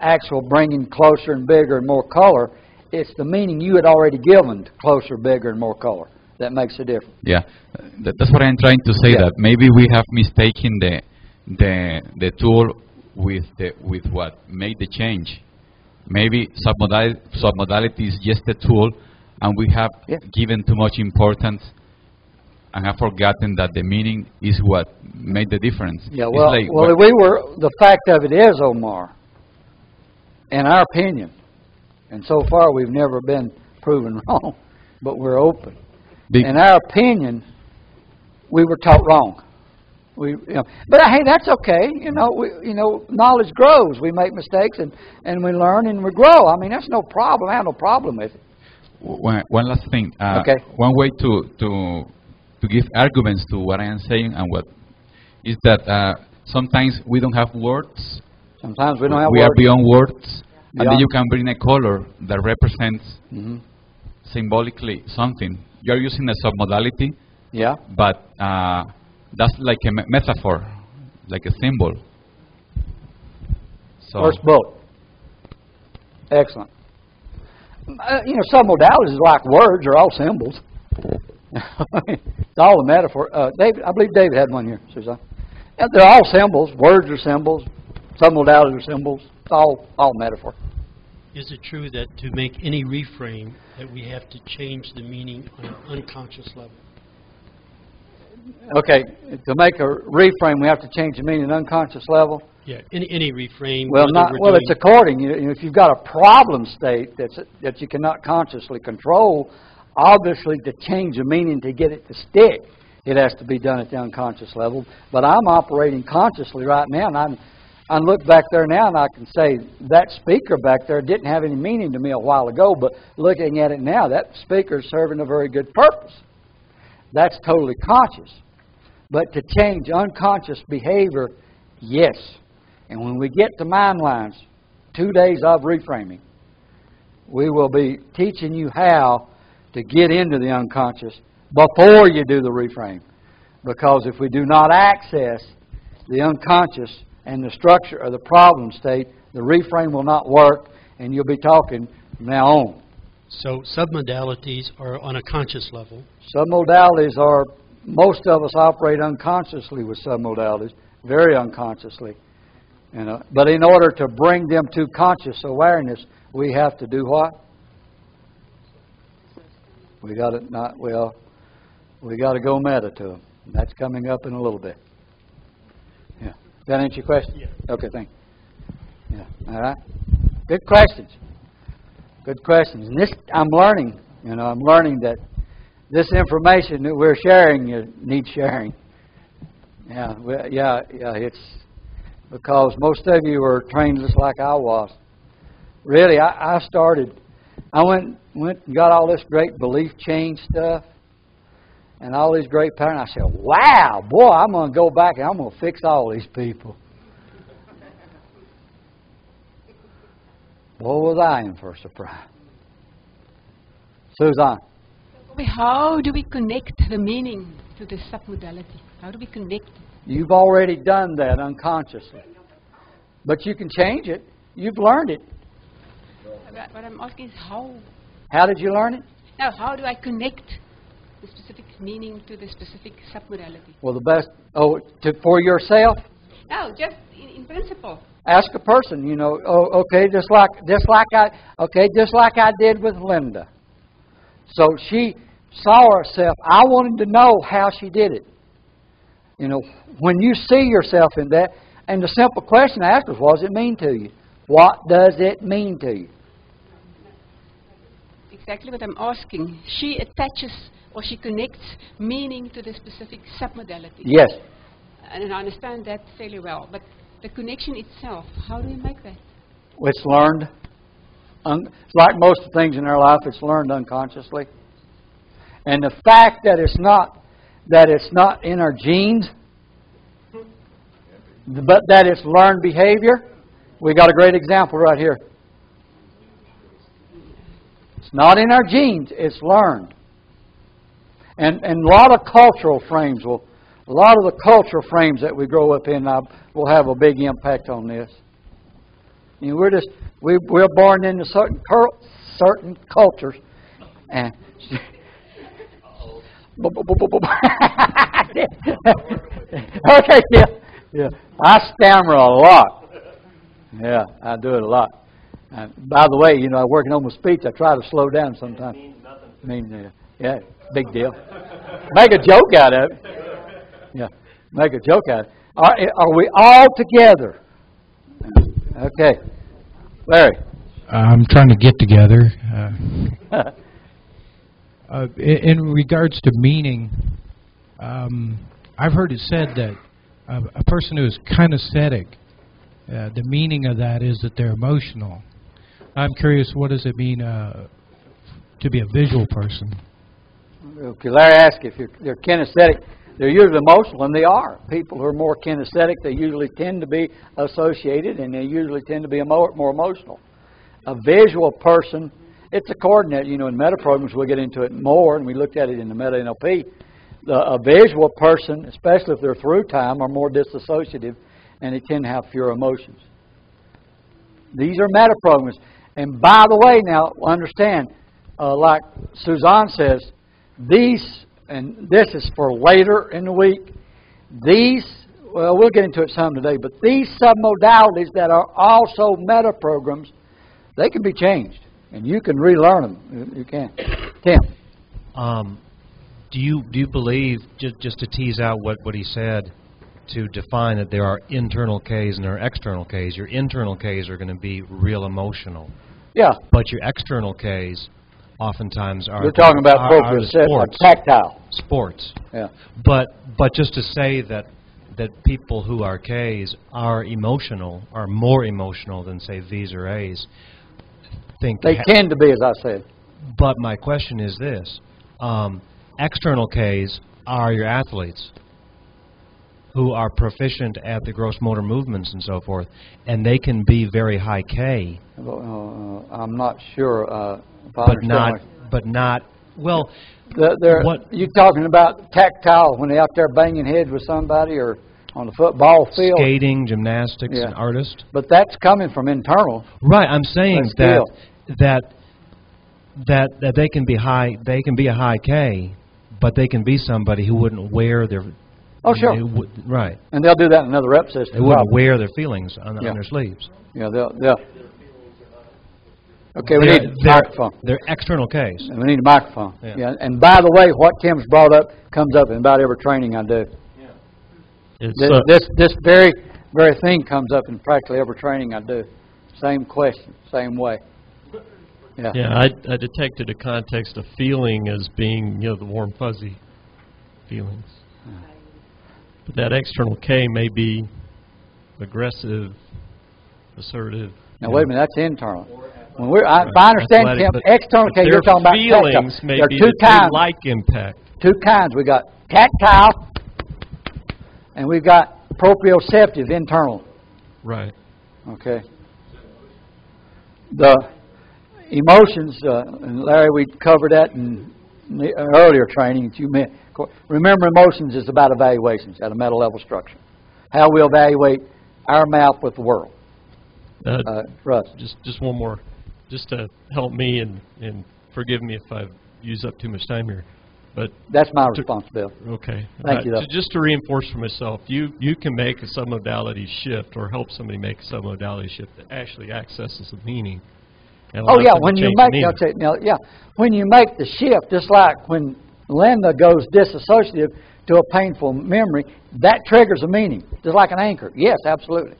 actual bringing closer and bigger and more color. It's the meaning you had already given to closer, bigger, and more color. That makes a difference. Yeah, that's what I'm trying to say. That maybe we have mistaken the tool with what made the change. Maybe submodality is just a tool, and we have given too much importance and have forgotten that the meaning is what made the difference. Yeah, the fact of it is, Omar, in our opinion, and so far we've never been proven wrong, but we're open. In our opinion, we were taught wrong. But hey, that's okay. Knowledge grows. We make mistakes and we learn and we grow. I mean, that's no problem. I have no problem with it. One last thing. Okay. One way to give arguments to what I am saying and what is that sometimes we don't have words. Sometimes we don't have words. We are beyond words. And then you can bring a color that represents symbolically something. You're using a submodality. Yeah. But that's like a metaphor, like a symbol. So first bullet. Excellent. Submodalities is like words are all symbols. It's all a metaphor. David, I believe David had one here, Suzanne. They're all symbols. Words are symbols. Submodalities are symbols. It's all metaphor. Is it true that to make any reframe that we have to change the meaning on an unconscious level? Okay, to make a reframe, we have to change the meaning at an unconscious level. Yeah, any reframe. Well, it's according. If you've got a problem state that you cannot consciously control, obviously to change the meaning to get it to stick, it has to be done at the unconscious level. But I'm operating consciously right now, and I look back there now, and I can say that speaker back there didn't have any meaning to me a while ago, but looking at it now, that speaker is serving a very good purpose. That's totally conscious. But to change unconscious behavior, yes. And when we get to Mind Lines, 2 days of reframing, we will be teaching you how to get into the unconscious before you do the reframe. Because if we do not access the unconscious and the structure of the problem state, the reframe will not work, and you'll be talking from now on. So submodalities are on a conscious level. Submodalities are, most of us operate unconsciously with submodalities, very unconsciously. But in order to bring them to conscious awareness, we have to do what? We got to go meta to them. That's coming up in a little bit. Yeah. Does that answer your question? Yeah. Okay, thank you. Yeah. All right. Good questions. Good questions. And this, I'm learning. I'm learning that this information that we're sharing needs sharing. Yeah, it's because most of you are trained just like I was. Really, I went and got all this great belief change stuff and all these great patterns. I said, wow, boy, I'm going to go back and I'm going to fix all these people. Boy, was I in for a surprise. Suzanne. How do we connect the meaning to the submodality? How do we connect? You've already done that unconsciously. But you can change it. You've learned it. What I'm asking is how. How did you learn it? Now, how do I connect the specific meaning to the specific submodality? Well, the best, for yourself? No, just in principle. Ask a person, just like I did with Linda. So she saw herself. I wanted to know how she did it. When you see yourself in that, and the simple question I asked was, what does it mean to you? What does it mean to you? Exactly what I'm asking. She attaches or she connects meaning to the specific submodality. Yes. And I understand that fairly well. But the connection itself, how do you make that? It's learned. It's like most things in our life, it's learned unconsciously. And the fact that it's not in our genes, but that it's learned behavior, we got a great example right here. It's not in our genes, it's learned. And a lot of cultural frames a lot of the cultural frames that we grow up in will have a big impact on this. We're born into certain cultures, and okay, yeah. I stammer a lot. Yeah, I do it a lot. By the way, working on my speech, I try to slow down sometimes. Yeah, big deal. Make a joke out of it. Yeah, make a joke out of it. Are we all together? Okay. Larry. I'm trying to get together. In regards to meaning, I've heard it said that a person who is kinesthetic, the meaning of that is that they're emotional. I'm curious, what does it mean to be a visual person? Okay, Larry asked if they're kinesthetic. They're usually emotional, and they are. People who are more kinesthetic, they usually tend to be associated, and they usually tend to be more emotional. A visual person, it's a coordinate. In meta programs, we'll get into it more, and we looked at it in the meta NLP. A visual person, especially if they're through time, are more disassociative, and they tend to have fewer emotions. These are meta programs. And by the way, now, understand, like Suzanne says, and this is for later in the week, we'll get into it some today, but these submodalities that are also meta programs, they can be changed, and you can relearn them. You can. Tim. Do you believe, just to tease out what he said, to define that there are internal Ks and there are external Ks, your internal Ks are going to be real emotional. Yeah. But your external Ks oftentimes are... You're talking about sports. Tactile. Sports. Yeah. But just to say that people who are Ks are emotional, are more emotional than, say, Vs or As, they tend to be, as I said. But my question is this. External Ks are your athletes who are proficient at the gross motor movements and so forth, and they can be very high K. I'm not sure if I understand. But not, well... You talking about tactile when they're out there banging heads with somebody or on the football field? Skating, gymnastics, and artists. But that's coming from internal. Right, I'm saying that they can be high. They can be a high K, but they can be somebody who wouldn't wear their... Oh, sure. Right. And they'll do that in another rep system. They wouldn't wear their feelings on their sleeves. Yeah, they'll. Okay, we need a microphone. They're external Ks. And we need a microphone. Yeah. And by the way, what Tim's brought up comes up in about every training I do. Yeah. This very thing comes up in practically every training I do. Same question, same way. Yeah. Yeah, I detected a context of feeling as being, the warm, fuzzy feelings. But that external K may be aggressive, assertive. Now, wait a minute, that's internal. When if I understand, Tim, external K, you're talking about feelings may be two kinds. Like impact. Two kinds. We got tactile, and we've got proprioceptive, internal. Right. Okay. The emotions, and Larry, we covered that in the earlier training that you meant. Remember, emotions is about evaluations at a meta level structure. How we evaluate our map with the world. Russ. Just one more, just to help me, and forgive me if I've used up too much time here. But that's my responsibility. Okay. Thank you. Just to reinforce for myself, you can make a submodality shift or help somebody make a submodality shift that actually accesses the meaning. Oh yeah, when you make when you make the shift, just like when Linda goes disassociative to a painful memory, that triggers a meaning, just like an anchor. Yes, absolutely.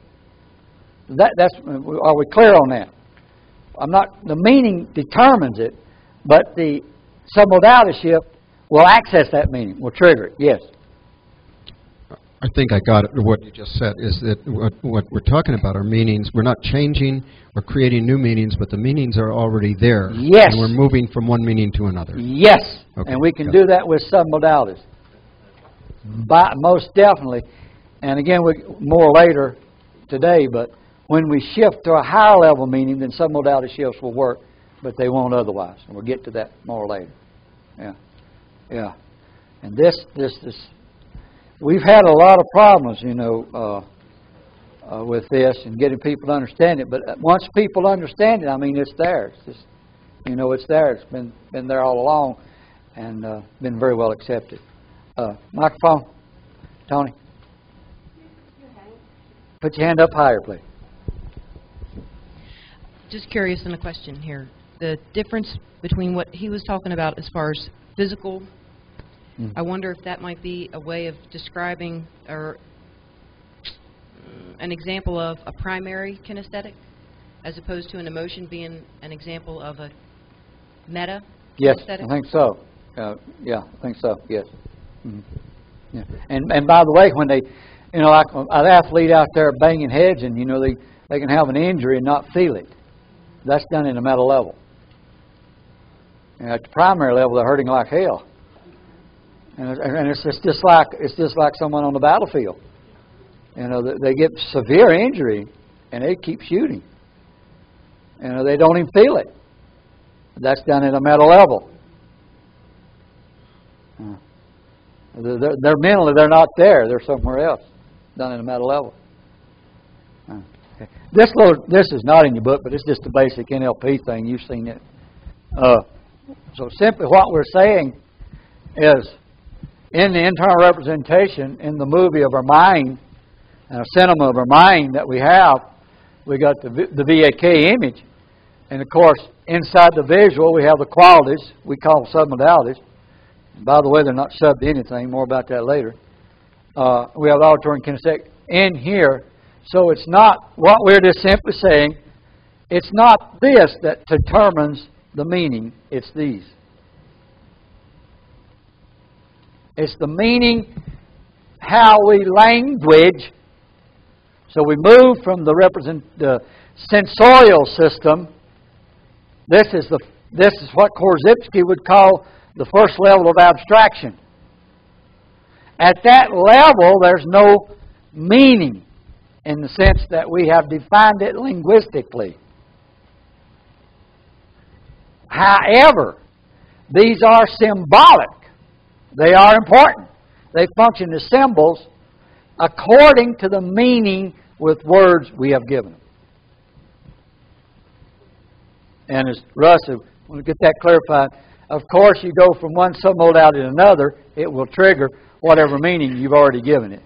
Are we clear on that? The meaning determines it, but the submodality shift will access that meaning, will trigger it. Yes. I think I got it. What you just said is that what we're talking about are meanings. We're not changing or creating new meanings, but the meanings are already there. Yes. And we're moving from one meaning to another. Yes. Okay. And we can do that with submodalities. Most definitely. And again, more later today, but when we shift to a higher level meaning, then submodality shifts will work, but they won't otherwise. And we'll get to that more later. Yeah. Yeah. And this we've had a lot of problems, with this and getting people to understand it. But once people understand it, I mean, it's there. It's just, it's there. It's been there all along, and been very well accepted. Microphone, Tony. Put your hand up higher, please. Just curious in a question here. The difference between what he was talking about as far as physical, I wonder if that might be a way of describing or an example of a primary kinesthetic as opposed to an emotion being an example of a meta kinesthetic? Yes, I think so. Yeah, I think so, yes. Mm-hmm. Yeah. And by the way, when they, like an athlete out there banging heads and, they can have an injury and not feel it. That's done in the meta level. And at the primary level, they're hurting like hell. And it's just like someone on the battlefield. They get severe injury, and they keep shooting. They don't even feel it. That's done at a meta level. They're mentally, they're not there. They're somewhere else. Done at a meta level. Okay. This is not in your book, but it's just a basic NLP thing. You've seen it. So simply what we're saying is, in the internal representation, in the movie of our mind, and a cinema of our mind that we have, we got the VAK image. And of course, inside the visual, we have the qualities we call submodalities. And by the way, they're not sub to anything. More about that later. We have the auditory and kinesthetic in here. So it's not what we're just simply saying. It's not this that determines the meaning. It's these. It's the meaning, how we language. So we move from the sensorial system. This is what Korzybski would call the first level of abstraction. At that level, there's no meaning in the sense that we have defined it linguistically. However, these are symbolic. They are important. They function as symbols according to the meaning with words we have given them. And as Russ, I want to get that clarified, of course you go from one submodality to another, it will trigger whatever meaning you've already given it.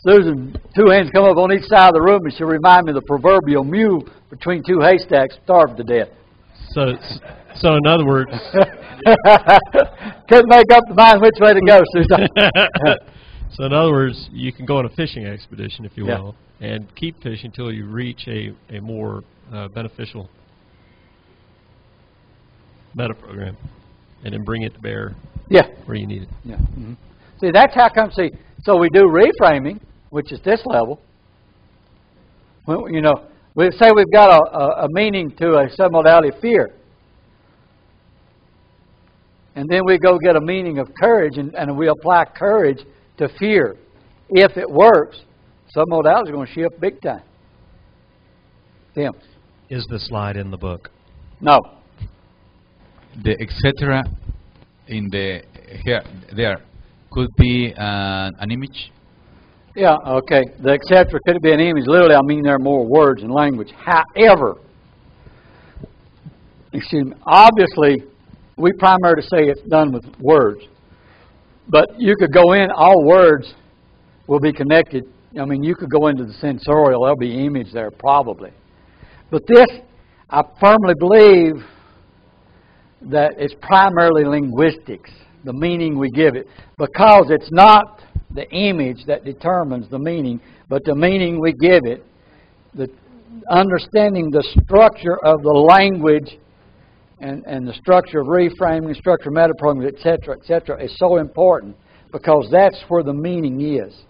Susan, two hands come up on each side of the room, and she'll remind me of the proverbial mule between two haystacks starved to death. So in other words... Couldn't make up the mind which way to go, Susan. So in other words, you can go on a fishing expedition, if you Yeah. will, and keep fishing until you reach a more beneficial meta program, and then bring it to bear Yeah. where you need it. Yeah. Mm-hmm. See, that's how come, so we do reframing, which is this level. Well, you know, we say we've got a meaning to a submodality of fear. And then we go get a meaning of courage, and we apply courage to fear. If it works, submodality is going to shift big time. Tim? Is the slide in the book? No. The etc. in the here there could be an image. Yeah, okay. The etc. could be an image. Literally, I mean there are more words and language. However, excuse me, obviously, we primarily say it's done with words. But you could go in, all words will be connected. I mean, you could go into the sensorial, there'll be image there probably. But this, I firmly believe that it's primarily linguistics, the meaning we give it. Because it's not the image that determines the meaning, but the meaning we give it. The understanding the structure of the language and the structure of reframing, the structure of metaprogramming, etc., is so important because that's where the meaning is.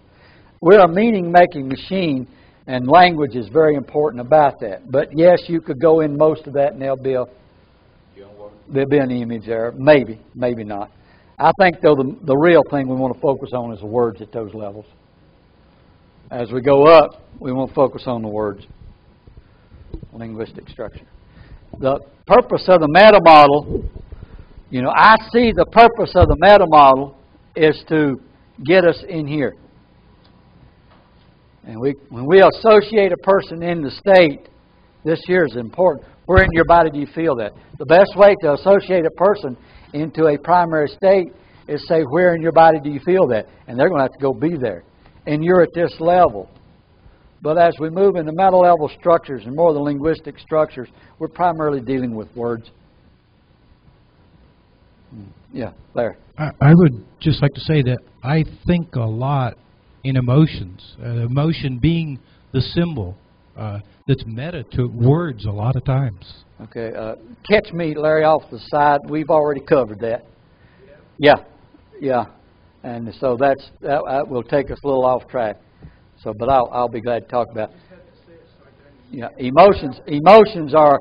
We're a meaning-making machine, and language is very important about that. But yes, you could go in most of that, and there'll be an image there. Maybe, maybe not. I think, though, the real thing we want to focus on is the words at those levels. As we go up, we want to focus on the words, linguistic structure. The purpose of the meta model, you know, I see the purpose of the meta model is to get us in here. And when we associate a person in the state, this here is important. Where in your body do you feel that? The best way to associate a person into a primary state is say, where in your body do you feel that? And they're going to have to go be there. And you're at this level. But as we move into meta-level structures and more of the linguistic structures, we're primarily dealing with words. Yeah, Larry. I would just like to say that I think a lot in emotions. Emotion being the symbol that's meta to words a lot of times. Okay, catch me, Larry, off the side. We've already covered that. Yeah. And so that will take us a little off track. So, but I'll be glad to talk about it. Yeah, emotions are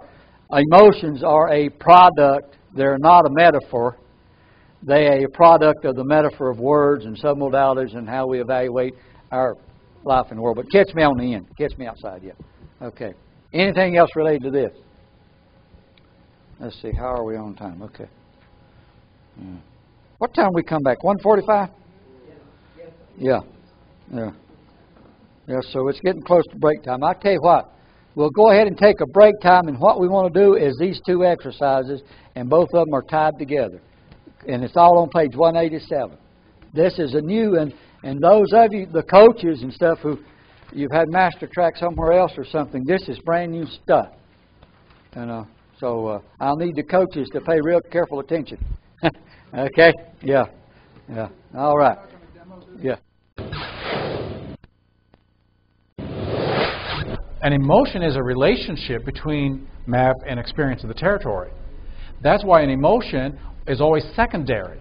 a product. They're not a metaphor. They are a product of the metaphor of words and submodalities and how we evaluate our life in the world. But catch me on the end. Catch me outside, yeah. Okay. Anything else related to this? Let's see. How are we on time? Okay. Yeah. What time we come back? 1:45? Yeah. Yeah, so it's getting close to break time. I'll tell you what. We'll go ahead and take a break time, and what we want to do is these two exercises, and both of them are tied together. And it's all on page 187. This is a new, and those of you, the coaches and stuff who you've had master track somewhere else or something, this is brand new stuff. And so I'll need the coaches to pay real careful attention. Okay? Yeah. All right. Yeah. An emotion is a relationship between map and experience of the territory. That's why an emotion is always secondary.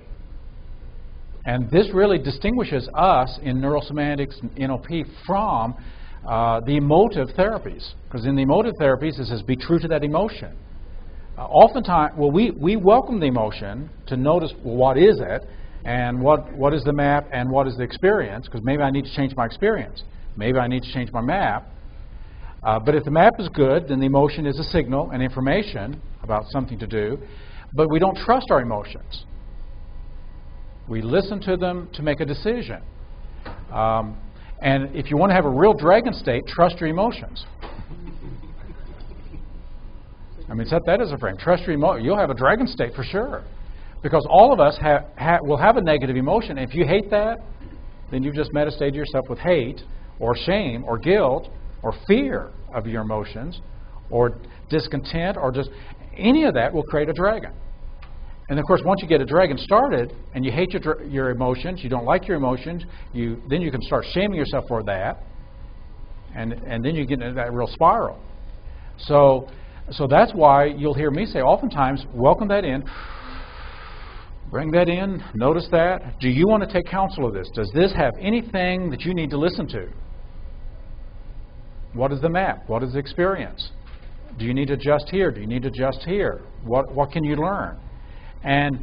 And this really distinguishes us in neurosemantics and NLP from the emotive therapies. Because in the emotive therapies, it says be true to that emotion. Oftentimes, we welcome the emotion to notice, well, what is it, and what is the map, and what is the experience, because maybe I need to change my experience. Maybe I need to change my map. But if the map is good, then the emotion is a signal and information about something to do. But we don't trust our emotions. We listen to them to make a decision. And if you want to have a real dragon state, trust your emotions. I mean, set that as a frame. Trust your emotion. You'll have a dragon state for sure. Because all of us will have a negative emotion. And if you hate that, then you've just metastated yourself with hate or shame or guilt or fear of your emotions or discontent or just any of that will create a dragon. And of course, once you get a dragon started, and you hate your emotions, you don't like your emotions, then you can start shaming yourself for that, and then you get into that real spiral. So that's why you'll hear me say oftentimes, welcome that in, bring that in, notice that. Do you want to take counsel of this? Does this have anything that you need to listen to? What is the map? What is the experience? Do you need to adjust here? Do you need to adjust here? What can you learn? And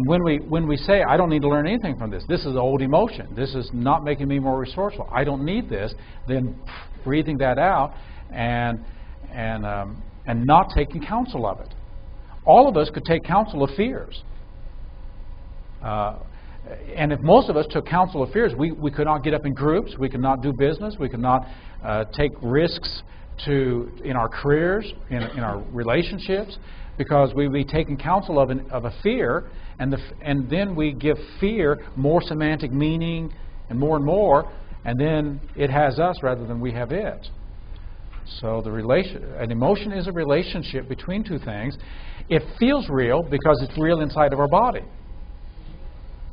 when we say, I don't need to learn anything from this, this is old emotion, this is not making me more resourceful, I don't need this, then breathing that out and not taking counsel of it. All of us could take counsel of fears. And if most of us took counsel of fears, we could not get up in groups, we could not do business, we could not take risks in our careers, in our relationships, because we'd be taking counsel of a fear, and then we give fear more semantic meaning and more, and then it has us rather than we have it. So an emotion is a relationship between two things. It feels real because it's real inside of our body.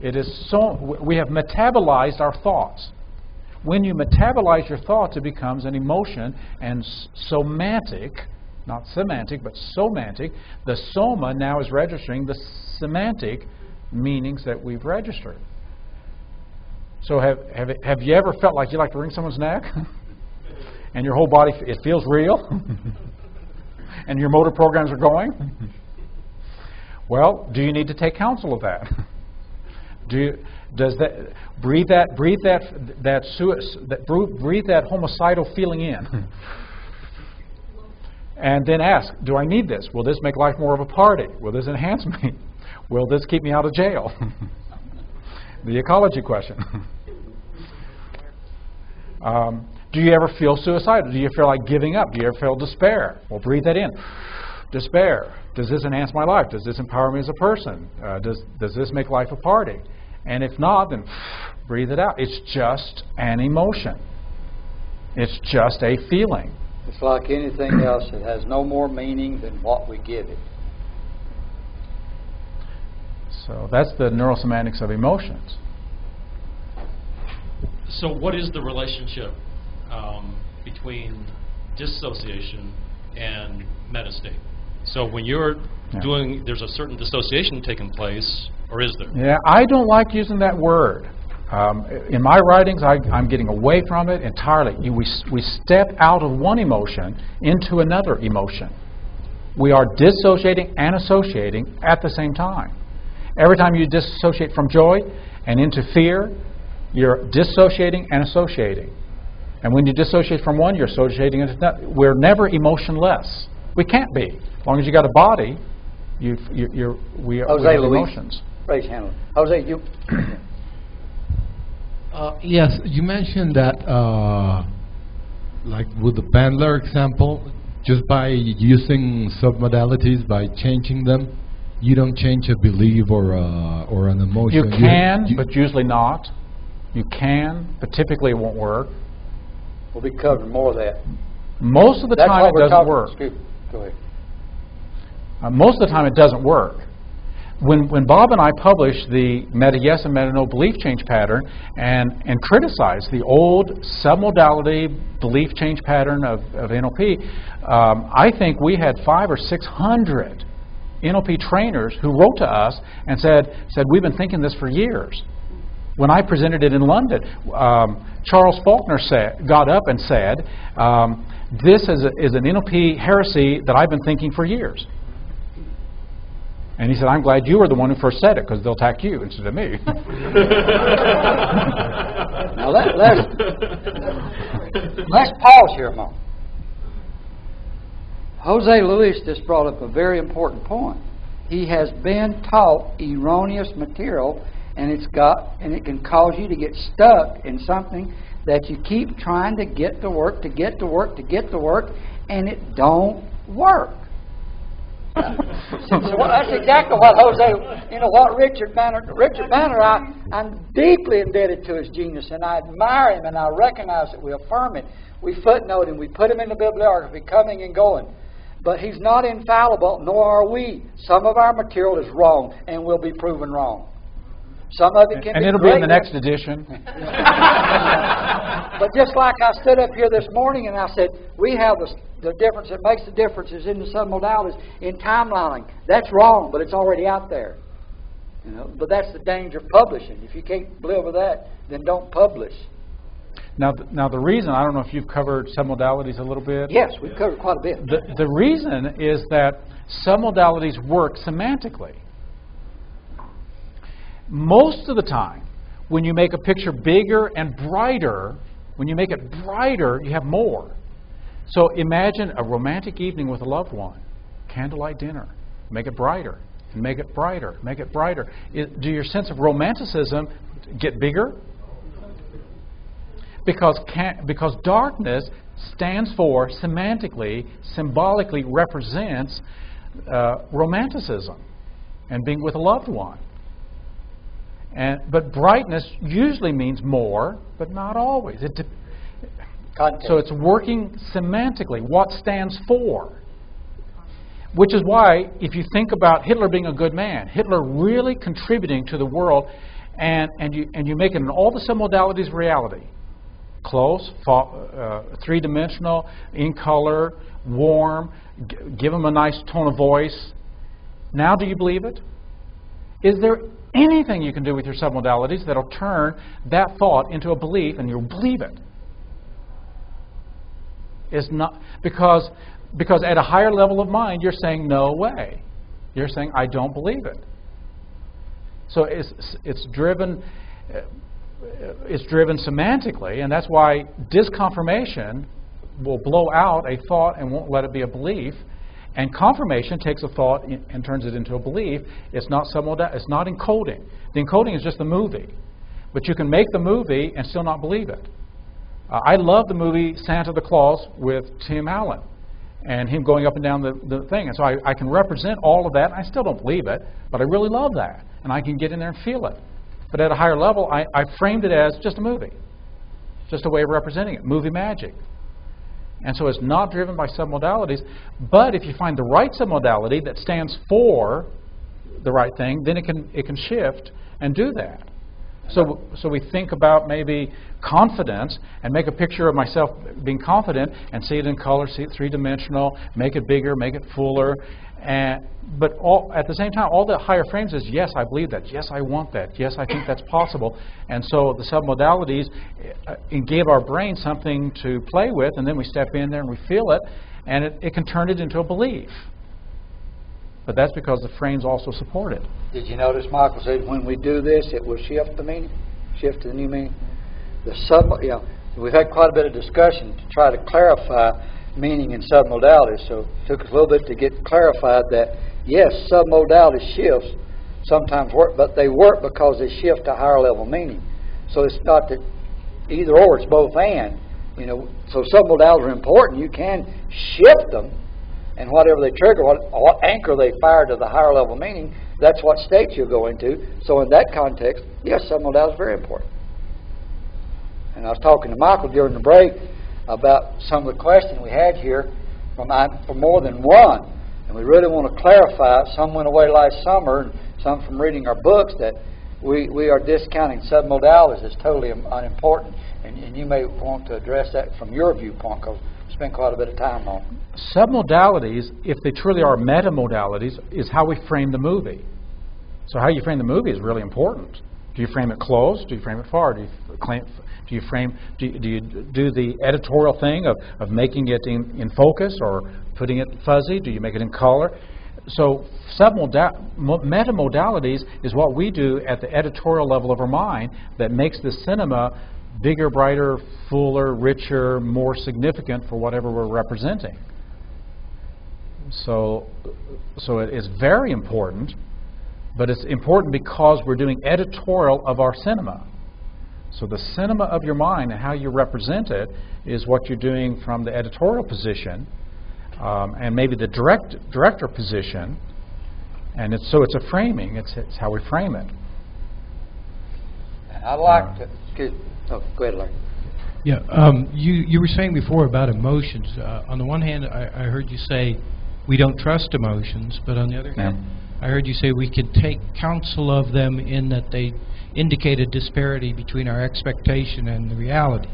It is we have metabolized our thoughts. When you metabolize your thoughts, it becomes an emotion, and somatic, not semantic, but somatic. The soma now is registering the semantic meanings that we've registered. So have you ever felt like you like to wring someone's neck? And your whole body, it feels real? And your motor programs are going? Well, do you need to take counsel of that? Breathe that homicidal feeling in. And then ask, do I need this? Will this make life more of a party? Will this enhance me? Will this keep me out of jail? The ecology question. Do you ever feel suicidal? Do you feel like giving up? Do you ever feel despair? Well, breathe that in. Despair. Does this enhance my life? Does this empower me as a person? Does this make life a party? And if not, then breathe it out. It's just an emotion. It's just a feeling. It's like anything else. It has no more meaning than what we give it. So that's the neurosemantics of emotions. So what is the relationship between dissociation and metastate? So when you're doing, there's a certain dissociation taking place, or is there? Yeah, I don't like using that word. In my writings, I'm getting away from it entirely. We step out of one emotion into another emotion. We are dissociating and associating at the same time. Every time you dissociate from joy and into fear, you're dissociating and associating. And when you dissociate from one, you're associating into another. We're never emotionless. We can't be. As long as you got a body, we have emotions. Raise your hand. Jose, you. Yes, you mentioned that, like with the Bandler example, just by using submodalities, by changing them, you don't change a belief or an emotion. You can, but usually not. You can, but typically it won't work. We'll be covering more of that. Most of the time it doesn't work. Go ahead. Most of the time it doesn't work. When Bob and I published the meta yes and meta no belief change pattern and criticized the old submodality belief change pattern of NLP, I think we had 500 or 600 NLP trainers who wrote to us and said we've been thinking this for years. When I presented it in London, Charles Faulkner got up and said, this is an NLP heresy that I've been thinking for years. And he said, I'm glad you were the one who first said it, because they'll attack you instead of me. Now let's pause here a moment. Jose Luis just brought up a very important point. He has been taught erroneous material, and it can cause you to get stuck in something that you keep trying to get to work, and it don't work. So that's exactly what Jose, what Richard Banner, I'm deeply indebted to his genius, and I admire him, and I recognize that we affirm it. We footnote him, we put him in the bibliography, coming and going. But He's not infallible, nor are we. Some of our material is wrong and will be proven wrong. Some of it can and be it'll great. be in the next edition. But just like I stood up here this morning and I said, we have the difference that makes the differences in the submodalities in timelining. That's wrong, but it's already out there. You know, but that's the danger of publishing. If you can't live with that, then don't publish. Now the reason, I don't know if you've covered submodalities a little bit. Yes, we've covered quite a bit. The reason is that submodalities work semantically. Most of the time, when you make a picture bigger and brighter, when you make it brighter, you have more. So imagine a romantic evening with a loved one, candlelight dinner. Make it brighter, and make it brighter, make it brighter. Do your sense of romanticism get bigger? Because darkness stands for, semantically, symbolically represents romanticism and being with a loved one. But brightness usually means more, but not always. So it's working semantically, what stands for. Which is why, if you think about Hitler being a good man, Hitler really contributing to the world, and you make it in all the submodalities of reality. Close, three-dimensional, in color, warm, give him a nice tone of voice. Now do you believe it? Is there anything you can do with your submodalities that'll turn that thought into a belief and you'll believe it? It's not, because at a higher level of mind you're saying no way. You're saying I don't believe it. So it's driven semantically, and that's why disconfirmation will blow out a thought and won't let it be a belief. And confirmation takes a thought and turns it into a belief. It's not it's not encoding. The encoding is just the movie. But you can make the movie and still not believe it. I love the movie Santa the Claus with Tim Allen and him going up and down the thing. And so I can represent all of that. I still don't believe it, but I really love that. And I can get in there and feel it. But at a higher level, I framed it as just a movie. Just a way of representing it. Movie magic. And so it's not driven by submodalities. But if you find the right submodality that stands for the right thing, then it can shift and do that. So we think about maybe confidence and make a picture of myself being confident and see it in color, see it three-dimensional, make it bigger, make it fuller. But at the same time, all the higher frames is, yes, I believe that. Yes, I want that. Yes, I think that's possible. And so the submodalities give our brain something to play with, and then we step in there and we feel it, and it can turn it into a belief. But that's because the frames also support it. Did you notice Michael said when we do this, it will shift the meaning, shift to the new meaning? We've had quite a bit of discussion to try to clarify meaning in submodalities. So it took us a little bit to get clarified that, yes, submodality shifts sometimes work, but they work because they shift to higher level meaning. So it's not that either or, it's both and. So submodalities are important. You can shift them, and whatever they trigger, what anchor they fire to the higher level meaning, that's what state you'll go into. So in that context, yes, submodality is very important. And I was talking to Michael during the break about some of the questions we had here from more than one. And we really want to clarify, some went away last summer, and some from reading our books, that we are discounting submodalities as totally unimportant. And you may want to address that from your viewpoint, because we spent quite a bit of time on it. Submodalities, if they truly are metamodalities, is how we frame the movie. So how you frame the movie is really important. Do you frame it close? Do you frame it far? Do you do the editorial thing of making it in focus or putting it fuzzy? Do you make it in color? So metamodalities is what we do at the editorial level of our mind that makes the cinema bigger, brighter, fuller, richer, more significant for whatever we're representing. So it is very important, but it's important because we're doing editorial of our cinema. So the cinema of your mind and how you represent it is what you're doing from the editorial position, and maybe the director position. And it's a framing. It's how we frame it. I'd like to. Go ahead, Larry. Yeah, you were saying before about emotions. On the one hand, I heard you say we don't trust emotions, but on the other hand, I heard you say we can take counsel of them in that they indicate a disparity between our expectation and the reality.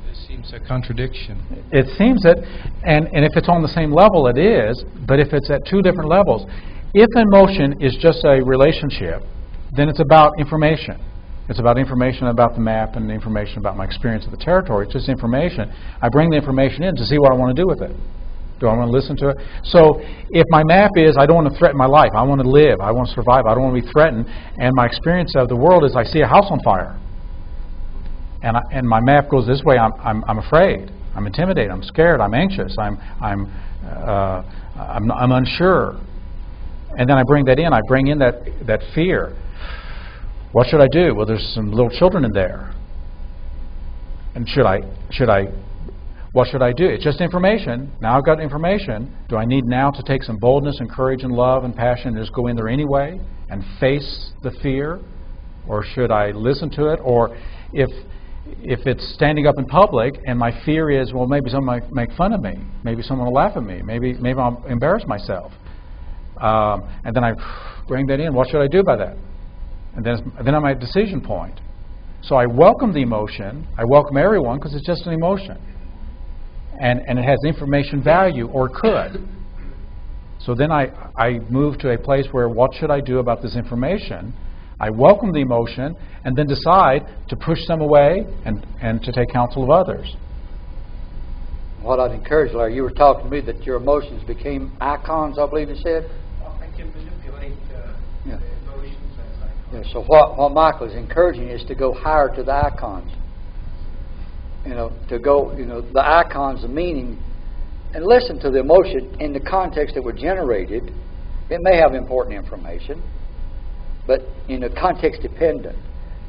This seems a contradiction. It seems that, and if it's on the same level, it is, but if it's at two different levels, if emotion is just a relationship, then it's about information. It's about information about the map and information about my experience of the territory. It's just information. I bring the information in to see what I want to do with it. Do I want to listen to it? So if my map is, I don't want to threaten my life. I want to live. I want to survive. I don't want to be threatened. And my experience of the world is I see a house on fire. And my map goes this way. I'm afraid. I'm intimidated. I'm scared. I'm anxious. I'm unsure. And then I bring that in. I bring in that fear. What should I do? Well, there's some little children in there. And what should I do? It's just information. Now I've got information. Do I need now to take some boldness and courage and love and passion and just go in there anyway and face the fear? Or should I listen to it? Or if it's standing up in public and my fear is, well, maybe someone might make fun of me. Maybe someone will laugh at me. Maybe I'll embarrass myself. And then I bring that in. What should I do about that? And then I'm at a decision point. So I welcome the emotion. I welcome everyone because it's just an emotion. And it has information value, or could. So then I move to a place where what should I do about this information? I welcome the emotion and then decide to push them away and to take counsel of others. What I'd encourage, Larry, you were talking to me that your emotions became icons, I believe you said? I can manipulate the emotions as I... Yeah, so what Michael is encouraging is to go higher to the icons. To go, the icons, the meaning, and listen to the emotion in the context that were generated. It may have important information, but context dependent.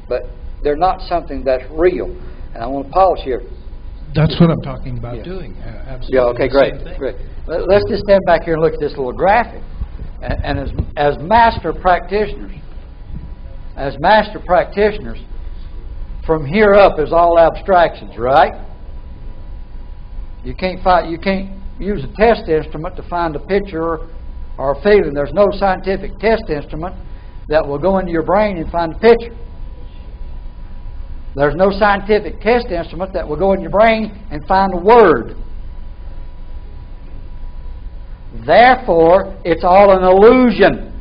But they're not something that's real. And I want to pause here. That's what I'm talking about doing. Absolutely. Yeah. Okay. Great. Let's just stand back here and look at this little graphic. And as master practitioners, from here up is all abstractions, right? You can't use a test instrument to find a picture or a feeling. There's no scientific test instrument that will go into your brain and find a picture. There's no scientific test instrument that will go in your brain and find a word. Therefore, it's all an illusion.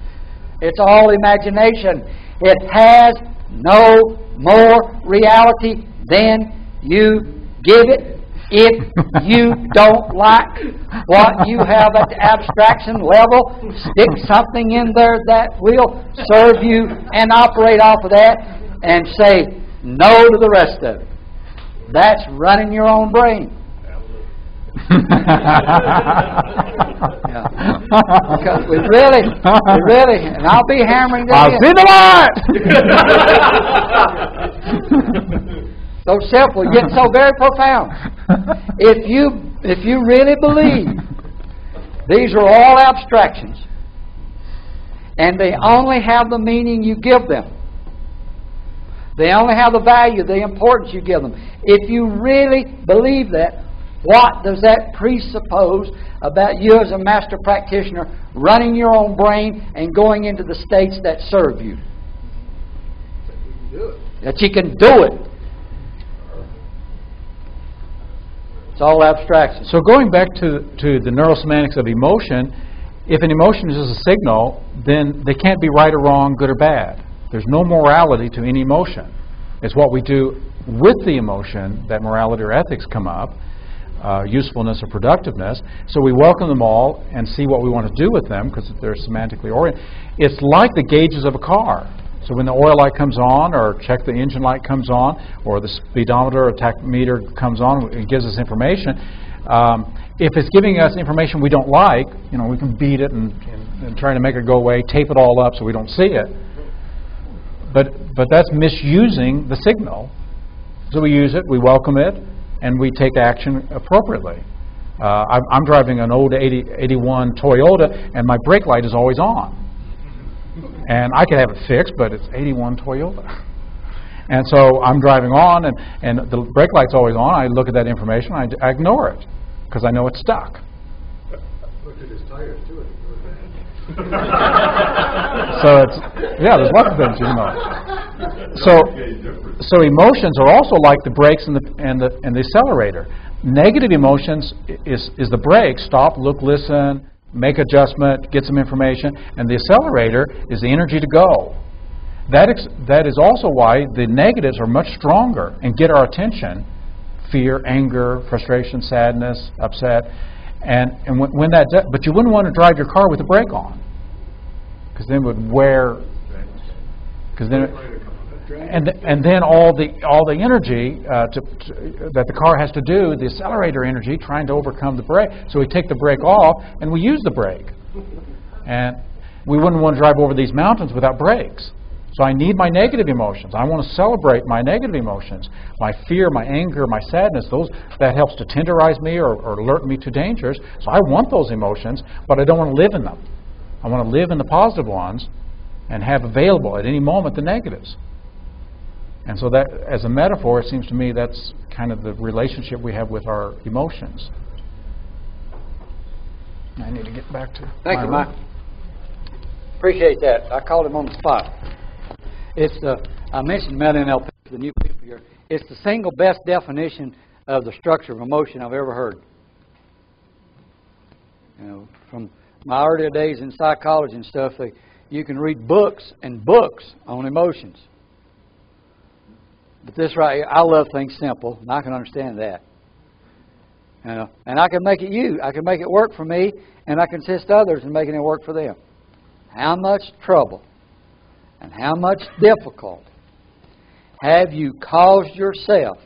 It's all imagination. It has no more reality than you give it. If you don't like what you have at the abstraction level, stick something in there that will serve you and operate off of that and say no to the rest of it. That's running your own brain. Because we really, and I'll be hammering this. I'll see the light. So simple, yet so very profound. If you really believe these are all abstractions, and they only have the meaning you give them, they only have the value, the importance you give them. If you really believe that, what does that presuppose about you as a master practitioner running your own brain and going into the states that serve you? That you can do it. It's all abstraction. So going back to the neurosemantics of emotion, if an emotion is just a signal, then they can't be right or wrong, good or bad. There's no morality to any emotion. It's what we do with the emotion that morality or ethics come up. Usefulness or productiveness. So we welcome them all and see what we want to do with them because they're semantically oriented. It's like the gauges of a car. So when the oil light comes on, or check the engine light comes on, or the speedometer or tachometer comes on, it gives us information. If it's giving us information we don't like, we can beat it and try to make it go away, tape it all up so we don't see it. But that's misusing the signal. So we use it, we welcome it, and we take action appropriately. I'm driving an old 81 Toyota, and my brake light is always on. And I could have it fixed, but it's 81 Toyota. And so I'm driving on, and the brake light's always on. I look at that information, I ignore it, because I know it's stuck. at his tires, too. So it's, yeah, there's lots of things, you know. So emotions are also like the brakes and the accelerator. Negative emotions is the brake, stop, look, listen, make adjustment, get some information, and the accelerator is the energy to go. That is also why the negatives are much stronger and get our attention: fear, anger, frustration, sadness, upset, and when that. But you wouldn't want to drive your car with the brake on, because then it would wear. Because then. And then all the energy that the car has to do, the accelerator energy, trying to overcome the brake. So we take the brake off and we use the brake. And we wouldn't want to drive over these mountains without brakes. So I need my negative emotions. I want to celebrate my negative emotions, my fear, my anger, my sadness. That helps to tenderize me or alert me to dangers. So I want those emotions, but I don't want to live in them. I want to live in the positive ones and have available at any moment the negatives. And so that, as a metaphor, it seems to me that's kind of the relationship we have with our emotions. I need to get back to Thank you, Mike. Appreciate that. I called him on the spot. I mentioned meta-NLP to the new people here. It's the single best definition of the structure of emotion I've ever heard. You know, from my earlier days in psychology and stuff, you can read books and books on emotions. But this right here, I love things simple, and I can understand that. You know, and I can make it I can make it work for me, and I can assist others in making it work for them. How much trouble and how much difficulty have you caused yourself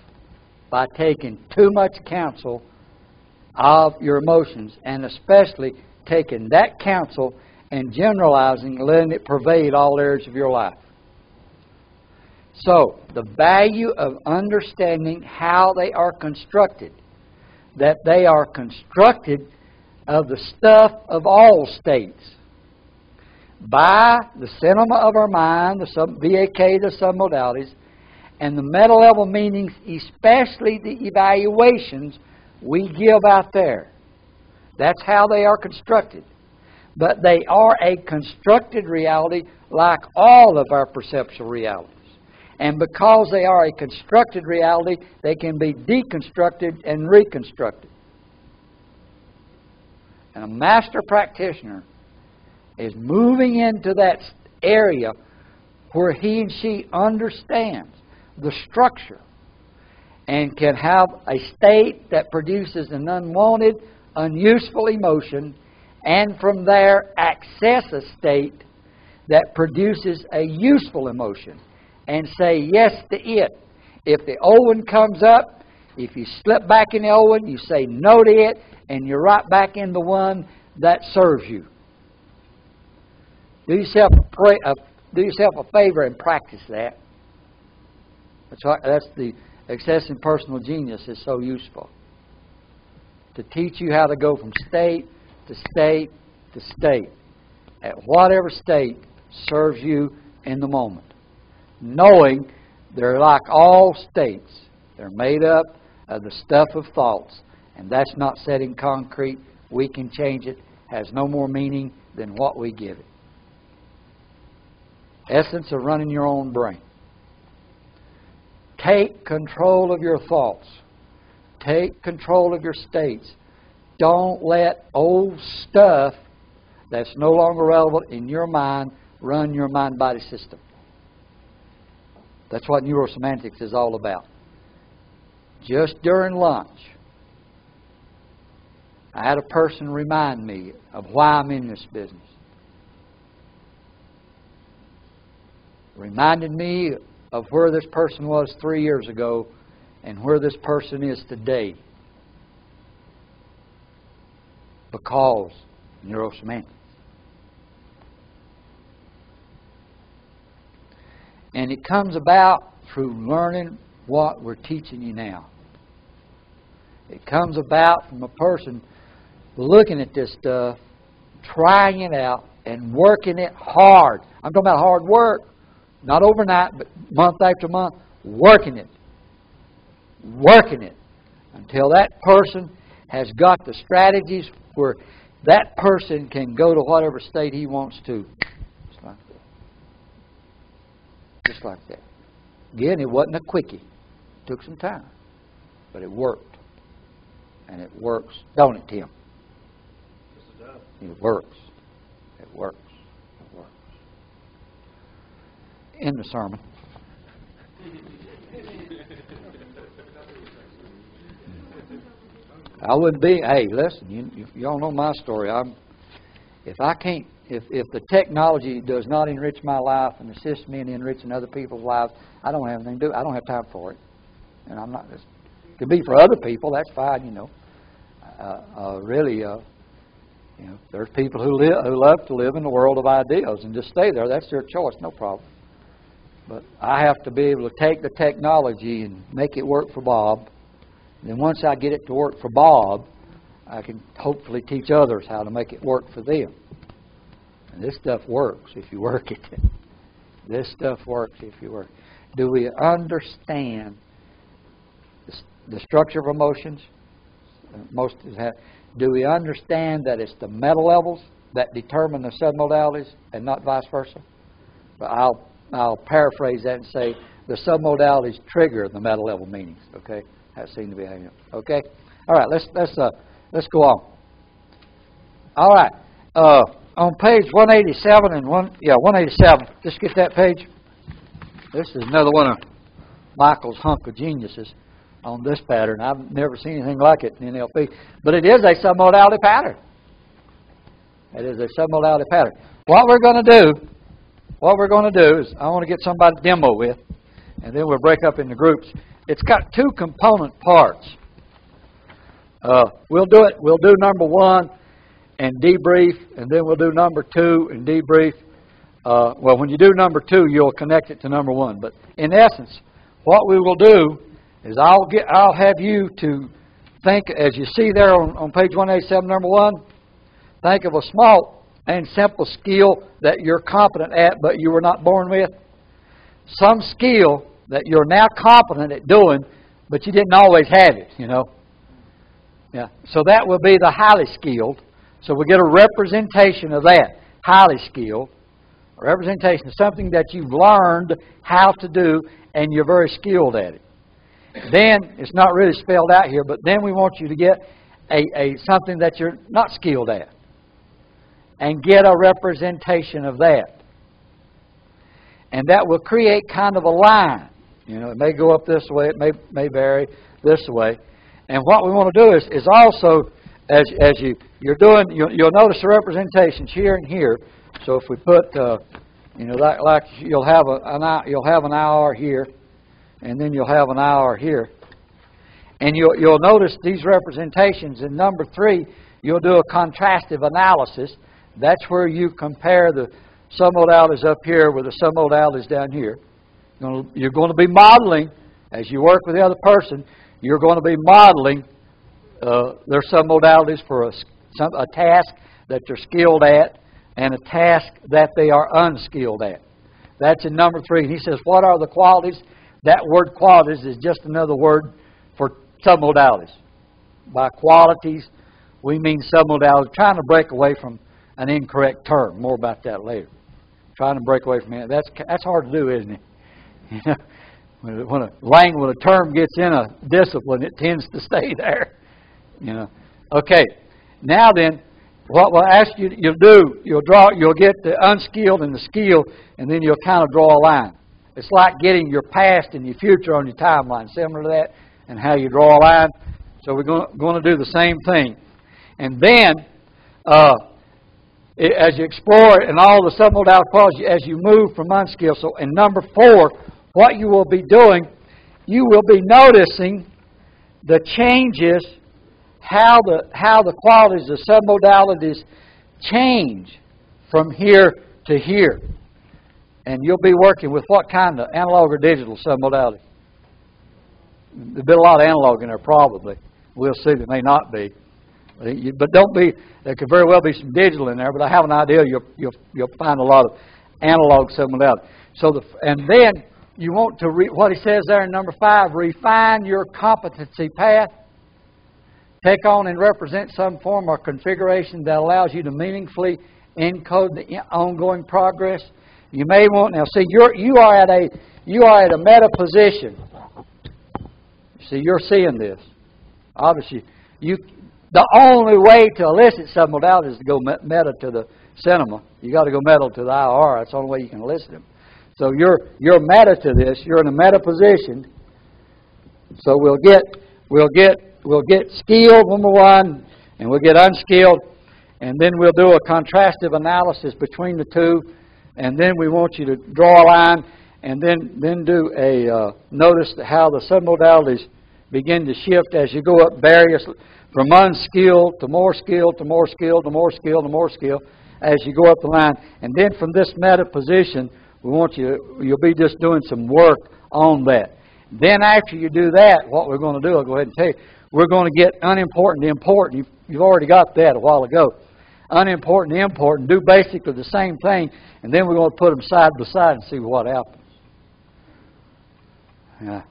by taking too much counsel of your emotions, and especially taking that counsel and generalizing, letting it pervade all areas of your life? So, the value of understanding how they are constructed, that they are constructed of the stuff of all states, by the cinema of our mind, the VAK, the submodalities, and the meta-level meanings, especially the evaluations we give out there. That's how they are constructed. But they are a constructed reality like all of our perceptual realities. And because they are a constructed reality, they can be deconstructed and reconstructed. And a master practitioner is moving into that area where he and she understands the structure and can have a state that produces an unwanted, unuseful emotion, and from there access a state that produces a useful emotion. And say yes to it. If the old one comes up, if you slip back in the old one, you say no to it, and you're right back in the one that serves you. Do yourself a favor and practice that. That's the Accessing Personal Genius is so useful. To teach you how to go from state to state to state. At whatever state serves you in the moment. Knowing they're like all states. They're made up of the stuff of thoughts. And that's not set in concrete. We can change it. Has no more meaning than what we give it. Essence of running your own brain. Take control of your thoughts. Take control of your states. Don't let old stuff that's no longer relevant in your mind run your mind-body system. That's what neurosemantics is all about. Just during lunch, I had a person remind me of why I'm in this business. Reminded me of where this person was 3 years ago and where this person is today. Because neurosemantics. And it comes about through learning what we're teaching you now. It comes about from a person looking at this stuff, trying it out, and working it hard. I'm talking about hard work. Not overnight, but month after month. Working it. Working it. Until that person has got the strategies where that person can go to whatever state he wants to. Just like that. Just like that. Again, it wasn't a quickie. It took some time. But it worked. And it works. Don't it, Tim? Yes, it does. It works. It works. It works. In the sermon. I wouldn't be. Hey, listen. You all know my story. If the technology does not enrich my life and assist me in enriching other people's lives, I don't have anything to do. I don't have time for it. And I'm not. It could be for other people. That's fine. You know. There's people who love to live in the world of ideals and just stay there. That's their choice. No problem. But I have to be able to take the technology and make it work for Bob. And then once I get it to work for Bob, I can hopefully teach others how to make it work for them. And this stuff works if you work it. This stuff works if you work it. Do we understand the structure of emotions? Do we understand that it's the meta levels that determine the submodalities and not vice versa? But I'll paraphrase that and say the submodalities trigger the meta level meanings. Okay, that seemed to be hanging up. Okay, all right. Let's go on. All right, on page 187 and 187. Just get that page. This is another one of Michael's hunk of geniuses on this pattern. I've never seen anything like it in NLP. But it is a submodality pattern. It is a submodality pattern. What we're going to do is I want to get somebody to demo with, and then we'll break up into groups. It's got two component parts. We'll do number one and debrief, and then we'll do number two and debrief. When you do number two, you'll connect it to number one. But in essence, what we will do is I'll have you to think, as you see there on page 187, number one, think of a small and simple skill that you're competent at but you were not born with. Some skill that you're now competent at doing, but you didn't always have it, you know. Yeah. So that will be the highly skilled. So we get a representation of that, highly skilled. A representation of something that you've learned how to do and you're very skilled at it. Then, it's not really spelled out here, but then we want you to get something that you're not skilled at. And get a representation of that. And that will create kind of a line. You know, it may go up this way, it may vary this way. And what we want to do is also, as you're doing, you'll notice the representations here and here. So if we put, like you'll have an hour here. And then you'll have an hour here. And you'll notice these representations. In number 3, you'll do a contrastive analysis. That's where you compare the submodalities up here with the submodalities down here. You're going to be modeling, as you work with the other person, you're going to be modeling their submodalities for a task that they're skilled at and a task that they are unskilled at. That's in number 3. And he says, what are the qualities? That word qualities is just another word for submodalities. By qualities, we mean submodalities. Trying to break away from an incorrect term. More about that later. Trying to break away from it. That's hard to do, isn't it? You know, when a term gets in a discipline, it tends to stay there. You know. Okay. Now then, what we'll ask you'll do, you'll get the unskilled and the skilled, and then you'll kind of draw a line. It's like getting your past and your future on your timeline, similar to that, and how you draw a line. So we're going to do the same thing. And then, as you explore and all the submodal qualities, as you move from unskilled. So in number 4, what you will be doing, you will be noticing the changes, how the qualities of submodalities change from here to here. And you'll be working with what kind of analog or digital submodality? There'll be a lot of analog in there probably. We'll see. There may not be. But don't be. There could very well be some digital in there. But I have an idea you'll find a lot of analog submodality. And then you want to what he says there in number 5. Refine your competency path. take on and represent some form or configuration that allows you to meaningfully encode the ongoing progress. You may want, now see, you are at a meta position. See, you're seeing this. Obviously, the only way to elicit submodality is to go meta to the cinema. You got to go meta to the IR. That's the only way you can elicit them. So you're meta to this. You're in a meta position. So we'll get skilled, number one, and we'll get unskilled, and then we'll do a contrastive analysis between the two, and then we want you to draw a line, and then do a notice how the submodalities begin to shift as you go up various, from unskilled to more skilled to more skilled to more skilled to more skilled as you go up the line. And then from this meta position, you'll be just doing some work on that. Then after you do that, what we're going to do, I'll go ahead and tell you, we're going to get unimportant to important. You've already got that a while ago. Unimportant to important, do basically the same thing, and then we're going to put them side by side and see what happens. Yeah.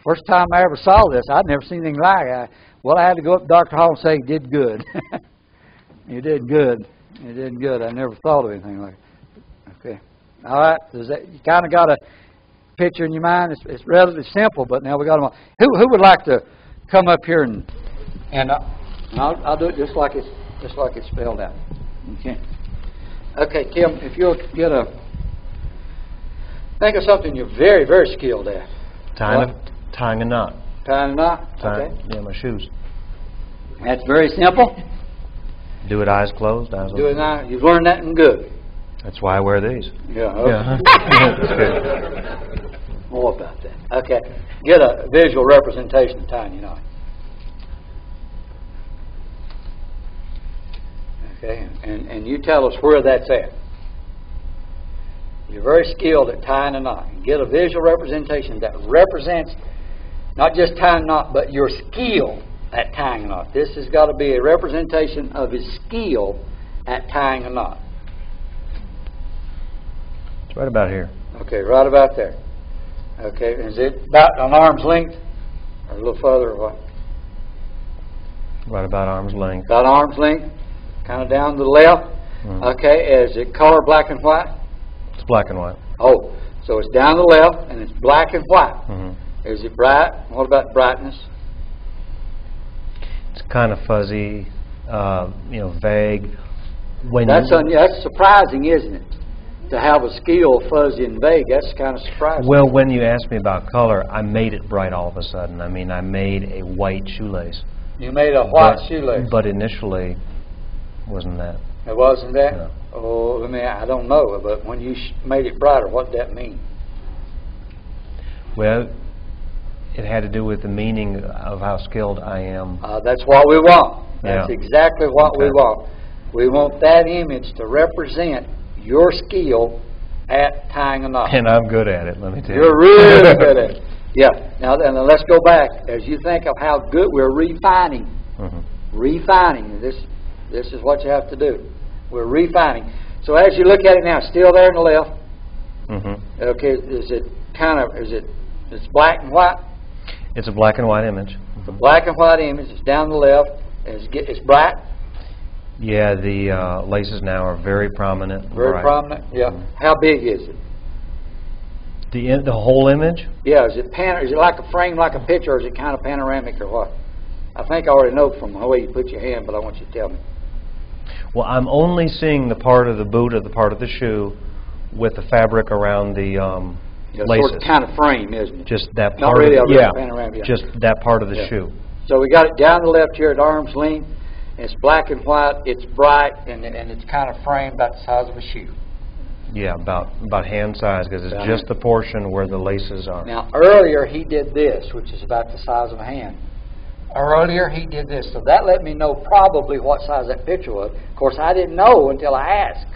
First time I ever saw this, I'd never seen anything like it. I had to go up to Dr. Hall and say, "You did good." You did good. You did good. I never thought of anything like it. Okay. All right. You kind of got a picture in your mind. It's relatively simple, but now we got them all. Who would like to come up here and I'll do it just like it's spelled out. Okay. Okay, Kim, if you'll think of something you're very, very skilled at. Tying a knot. Tying a knot? Okay. Yeah, my shoes. That's very simple. Do it eyes closed. Eyes do it now. You've learned that in good. That's why I wear these. Yeah. Okay. More about that. Okay. Get a visual representation of tying your knot. Okay. And you tell us where that's at. You're very skilled at tying a knot. Get a visual representation that represents not just tying a knot, but your skill at tying a knot. This has got to be a representation of his skill at tying a knot. It's right about here. Okay, right about there. Okay, is it about an arm's length? Or a little further or what? Right about arm's length. About arm's length. Kind of down to the left. Mm-hmm. Okay, is it color black and white? It's black and white. Oh, so it's down the left and it's black and white. Mm-hmm. Is it bright? What about brightness? It's kind of fuzzy, vague. That's surprising, isn't it? To have a skill fuzzy and vague, that's kind of surprising. Well, when you asked me about color, I made it bright all of a sudden. I mean, I made a white shoelace. You made a white shoelace? But initially, wasn't that. It wasn't that? No. Oh, I don't know, but when you made it brighter, what did that mean? Well, it had to do with the meaning of how skilled I am. That's what we want. That's exactly what we want. We want that image to represent your skill at tying a knot. And I'm good at it, let me tell you. You're really good at it. Yeah. Now let's go back. As you think of how good we're refining. Mm-hmm. Refining. This is what you have to do. We're refining. So as you look at it now, still there on the left. Mm-hmm. Okay. It's black and white? It's a black and white image. It's a black and white image. It's down the left. It's bright. Yeah, the laces now are very prominent. Very prominent. Yeah. Mm-hmm. How big is it? The whole image? Yeah. Is it like a frame, like a picture, or is it kind of panoramic, or what? I think I already know from the way you put your hand, but I want you to tell me. Well, I'm only seeing the part of the boot or the part of the shoe with the fabric around the laces. Sort of kind of frame, isn't it? Just that part. Not really panoramic. Just that part of the shoe. So we got it down the left here at arm's length. It's black and white. It's bright, and it's kind of framed about the size of a shoe. Yeah, about hand size, because it's just the portion where the laces are. Now, earlier he did this, which is about the size of a hand. Earlier he did this, so that let me know probably what size that picture was. Of course, I didn't know until I asked.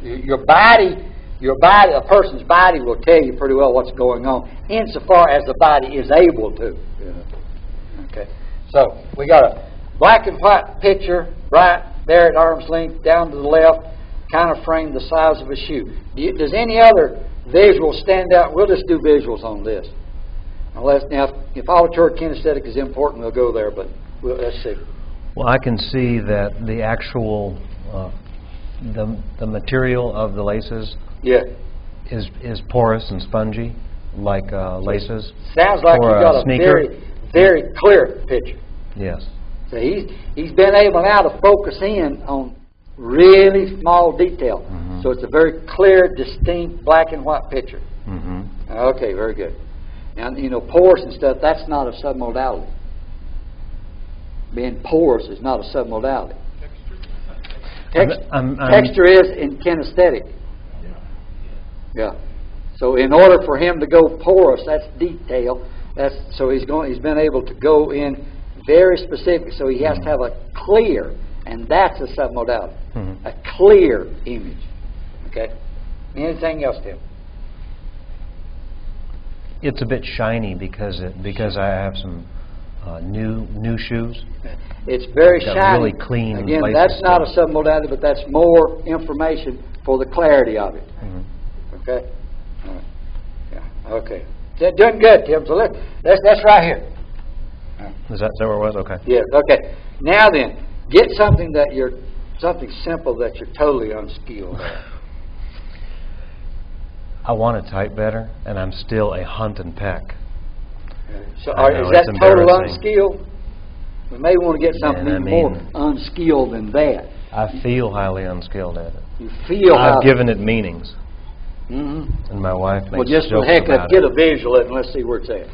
Your body, a person's body will tell you pretty well what's going on, insofar as the body is able to. Okay, so we got a black and white picture, right there at arm's length, down to the left, kind of framed the size of a shoe. Does any other visual stand out? We'll just do visuals on this. Now, if auditory kinesthetic is important, we'll go there, but let's see. Well, I can see that the actual the material of the laces is porous and spongy, like laces. Sounds like for you've got a sneaker. very clear picture. Yes. So he's been able now to focus in on really small detail. Mm-hmm. So it's a very clear, distinct black and white picture. Mm-hmm. Okay, very good. Now, porous and stuff, that's not a submodality. Being porous is not a submodality. Texture is in kinesthetic. Yeah. So in order for him to go porous, that's detail. So he's been able to go in very specific. So he has to have a clear, and that's a submodality. Mm-hmm. A clear image. Okay. Anything else, Tim? It's a bit shiny because I have some new shoes. It's very got shiny. Really clean. Again, laces that's not a still. submodality, but that's more information for the clarity of it. Mm-hmm. Okay. All right. Yeah. Okay. Doing good, Tim. So that's right here. Is that where it was? Okay. Yes. Okay. Now then, get something something simple that you're totally unskilled at. I want to type better, and I'm still a hunt and peck. So know, is that it's total embarrassing. unskilled? We may want to get something even more unskilled than that. I feel highly unskilled at it. You feel I've given it meanings. Mm-hmm. And my wife makes Well, just for jokes the heck of about it, get it. a visual and let's see where it's at.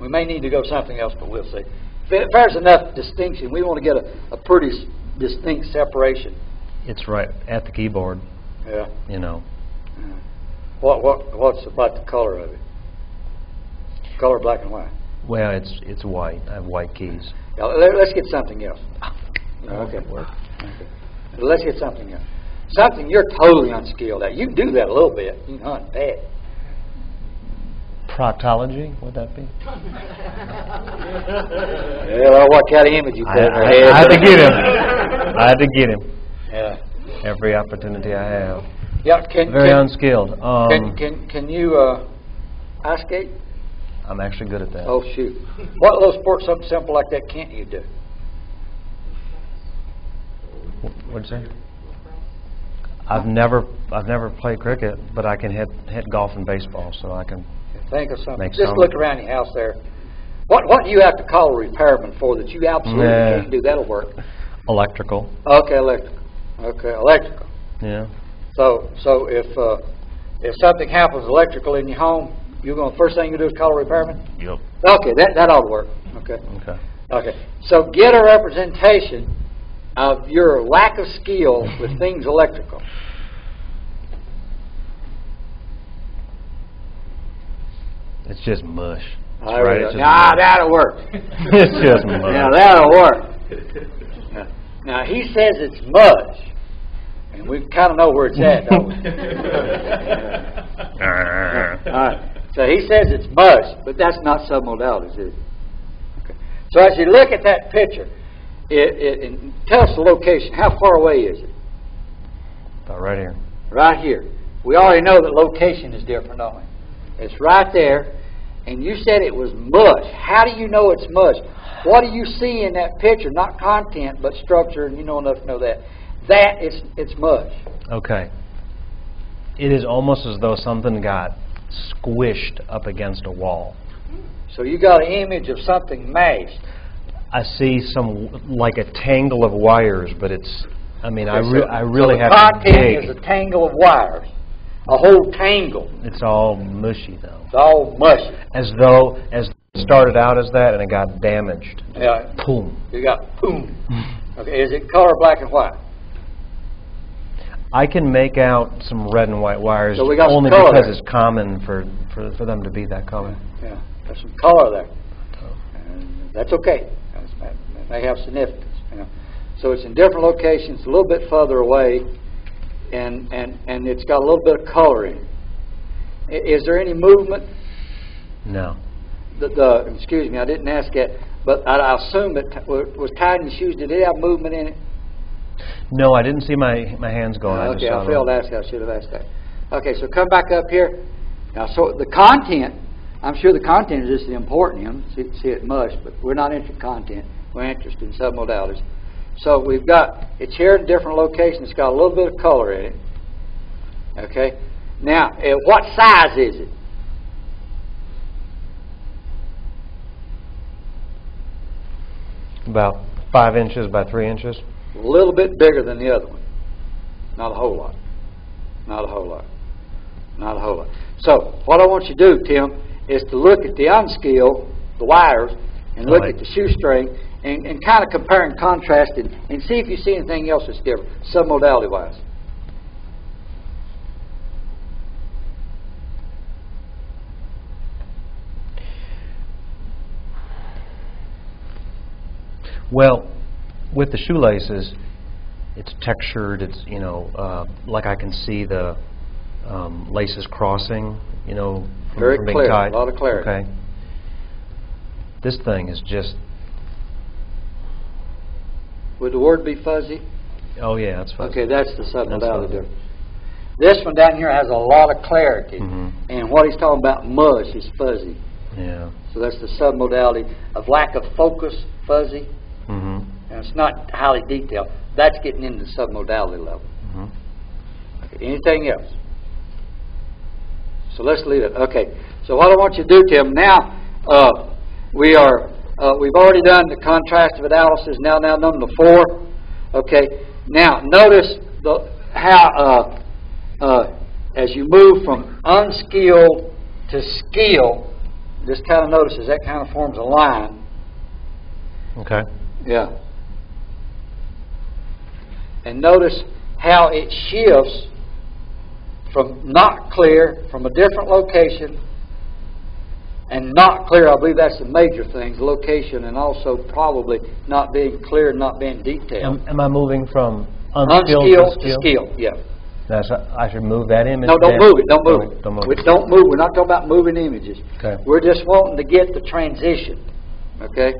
We may need to go something else, but we'll see. If there's enough distinction, we want to get a pretty distinct separation. It's right at the keyboard. Yeah. What's about the color of it? Color black and white. Well, it's white. I have white keys. Yeah, let's get something else. Okay. Okay. Let's get something else. Something you're totally unskilled at. You can do that a little bit. You can hunt that. Proctology, would that be? Well, what kind of image you put in her head? I had to get him. I had to get him. Yeah. Every opportunity I have. Yeah. Very unskilled. Can you ice skate? I'm actually good at that. Oh shoot! What little sport, something simple like that, can't you do? What'd you say? I've never played cricket, but I can hit golf and baseball, so I can. Think of something. Make Just some. look around your house there. What do you have to call a repairman for that you absolutely can't do? That'll work. Electrical. Okay, electrical. Okay, electrical. Yeah. So if something happens electrical in your home, first thing you do is call a repairman? Yep. Okay, that ought to work. Okay. Okay. Okay. So get a representation of your lack of skill with things electrical. It's just mush. That's There right. we It's go. just Nah, mush. that'll work. It's just mush. Yeah, that'll work. Now he says it's mush, and we kind of know where it's at, don't we? All right. So he says it's mush, but that's not submodalities, is it? Okay. So as you look at that picture, and tell us the location. How far away is it? About right here. Right here. We already know that location is different, don't we? It's right there, and you said it was mush. How do you know it's mush? What do you see in that picture? Not content, but structure, and you know enough to know that. It's mush. Okay. It is almost as though something got squished up against a wall. So you got an image of something mashed. I see like a tangle of wires, but it's. I mean, Okay, I really so have the to content dig. is a tangle of wires. A whole tangle. It's all mushy though. It's all mushy. As it started out as that and it got damaged. Yeah. Boom. You got boom. Okay. Is it color black and white? I can make out some red and white wires So we got only some color because there. it's common for them to be that color. Yeah. There's some color there. And that's okay. That may have significance. So it's in different locations, a little bit further away, and it's got a little bit of color in it. Is there any movement? No. Excuse me, I didn't ask that, but I assume it was tied in the shoes. Did it have movement in it? No, I didn't see my hands going. Okay, I I failed to ask that. I should have asked that. Okay, so come back up here. Now, so the content I'm sure the content is just as important. You know, see it must, but we're not interested in content. We're interested in submodalities. So we've got, it's here in different locations. It's got a little bit of color in it. Okay? Now, what size is it? About 5 inches by 3 inches. A little bit bigger than the other one. Not a whole lot. Not a whole lot. Not a whole lot. So, what I want you to do, Tim, is to look at the unskilled, the wires, and look at the shoestring, and kind of compare and contrast it, and see if you see anything else that's different, submodality-wise. Well, with the shoelaces, it's textured. It's, you know, like I can see the laces crossing, you know, very from clear, being tied. a lot of clarity. Okay. This thing is just. Would the word be fuzzy? Oh yeah, that's fuzzy. Okay, that's the submodality difference. This one down here has a lot of clarity, and what he's talking about, mush, is fuzzy. Yeah. So that's the submodality of lack of focus, fuzzy. And it's not highly detailed. That's getting into the submodality level. Okay, anything else? So let's leave it. Okay. So what I want you to do, Tim, now we've already done the contrastive analysis. Now number 4. Okay. Now notice how as you move from unskilled to skill, just kind of notices that kind of forms a line. Okay. Yeah. And notice how it shifts from not clear, from a different location, and not clear. I believe that's the major things, location, and also probably not being clear, not being detailed. Am I moving from unskilled to skill? Yeah. I should move that image. No, don't move it. Don't move it. Don't move it. Don't move. We're not talking about moving images. Okay. We're just wanting to get the transition. Okay.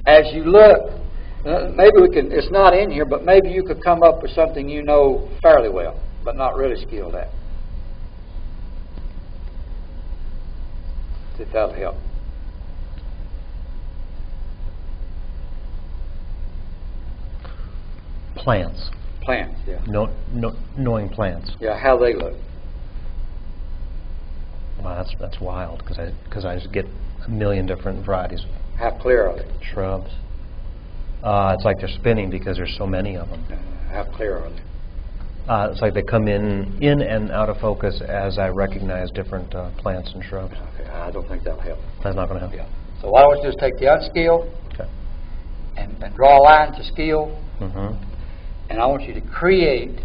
As you look, maybe we can. It's not in here, but maybe you could come up with something you know fairly well, but not really skilled at. See if that'll help. Plants. Plants, yeah. Knowing plants. Yeah, how they look. Wow, that's wild because I just get a million different varieties. How clear are they? Shrubs. It's like they're spinning because there's so many of them. How clear are they? It's like they come in and out of focus as I recognize different plants and shrubs. Okay, I don't think that'll help. That's not going to help. Yeah. So what I want you to do is take the unskilled and draw a line to skill, and I want you to create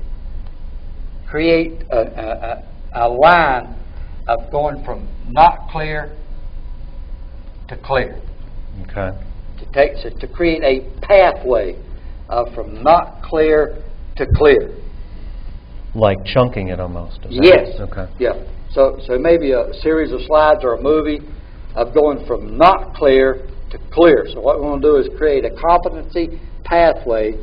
a line of going from not clear to clear. Okay. To create a pathway from not clear to clear. Like chunking it almost. Yes. Okay. Yeah. So maybe a series of slides or a movie of going from not clear to clear. So what we want to do is create a competency pathway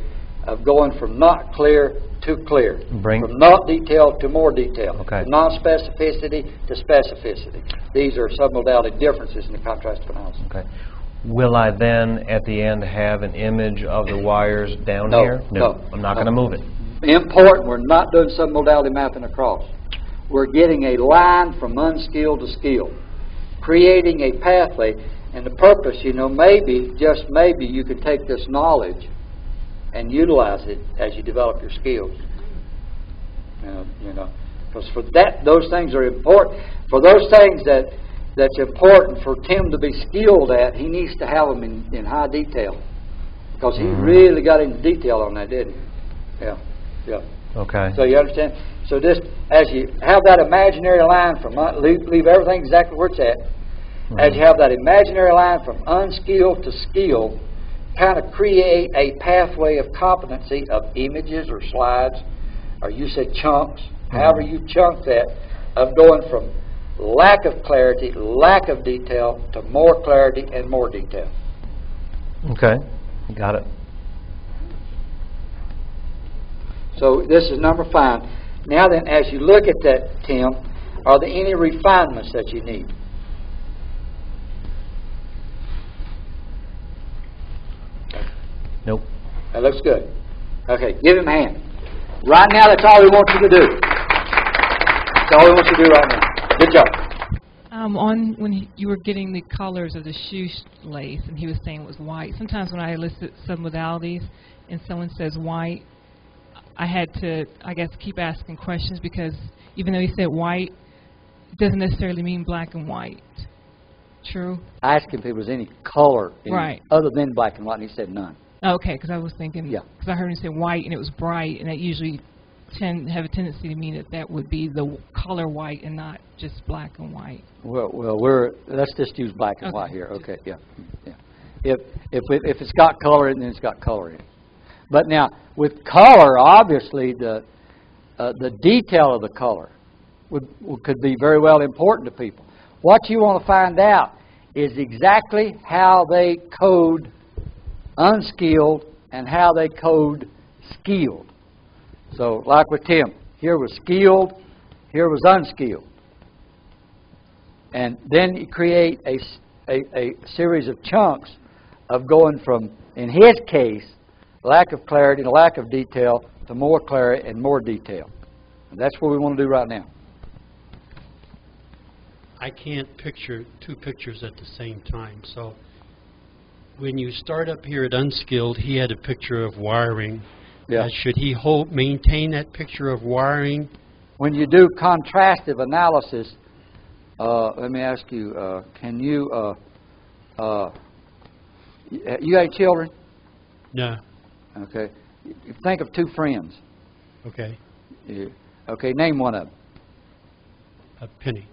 of going from not clear to clear. From not detail to more detail. Okay. From non-specificity to specificity. These are submodality differences in the contrast analysis. Okay. Will I then, at the end, have an image of the wires down here? No. I'm not going to move it. Important, we're not doing submodality mapping across. We're getting a line from unskilled to skilled. Creating a pathway. And the purpose, maybe, just maybe, you could take this knowledge and utilize it as you develop your skills. Because for that, those things are important. For those things that's important for Tim to be skilled at, he needs to have them in high detail. Because he really got into detail on that, didn't he? Yeah. Okay. So you understand? So just as you have that imaginary line from leave everything exactly where it's at. As you have that imaginary line from unskilled to skilled, kind of create a pathway of competency of images or slides, or you said chunks, however you chunk that, of going from lack of clarity, lack of detail, to more clarity and more detail. Okay, got it. So this is number 5. Now then, as you look at that, Tim, are there any refinements that you need? Nope. That looks good. Okay, give him a hand. Right now, that's all he wants you to do. That's all he wants you to do right now. Good job. On when you were getting the colors of the shoelace, and he was saying it was white. Sometimes when I elicit submodalities and someone says white, I had to, I guess, keep asking questions because even though he said white, it doesn't necessarily mean black and white. True? I asked him if there was any color in Right. other than black and white, and he said none. Okay, because I was thinking, because I heard him say white and it was bright, and that usually have a tendency to mean that would be the color white and not just black and white. Well, let's just use black and white here. Okay, yeah. If it's got color in it, then it's got color in it. But now with color, obviously the detail of the color could be very well important to people. What you want to find out is exactly how they code unskilled and how they code skilled. So, like with Tim, here was skilled, here was unskilled. And then you create a series of chunks of going from, in his case, lack of clarity and lack of detail to more clarity and more detail. And that's what we want to do right now. I can't picture two pictures at the same time. So when you start up here at unskilled, he had a picture of wiring. Yeah. Should he maintain that picture of wiring? When you do contrastive analysis, let me ask you, can you got any children? No. Okay. You think of two friends. Okay. Okay, name one of them. Penny.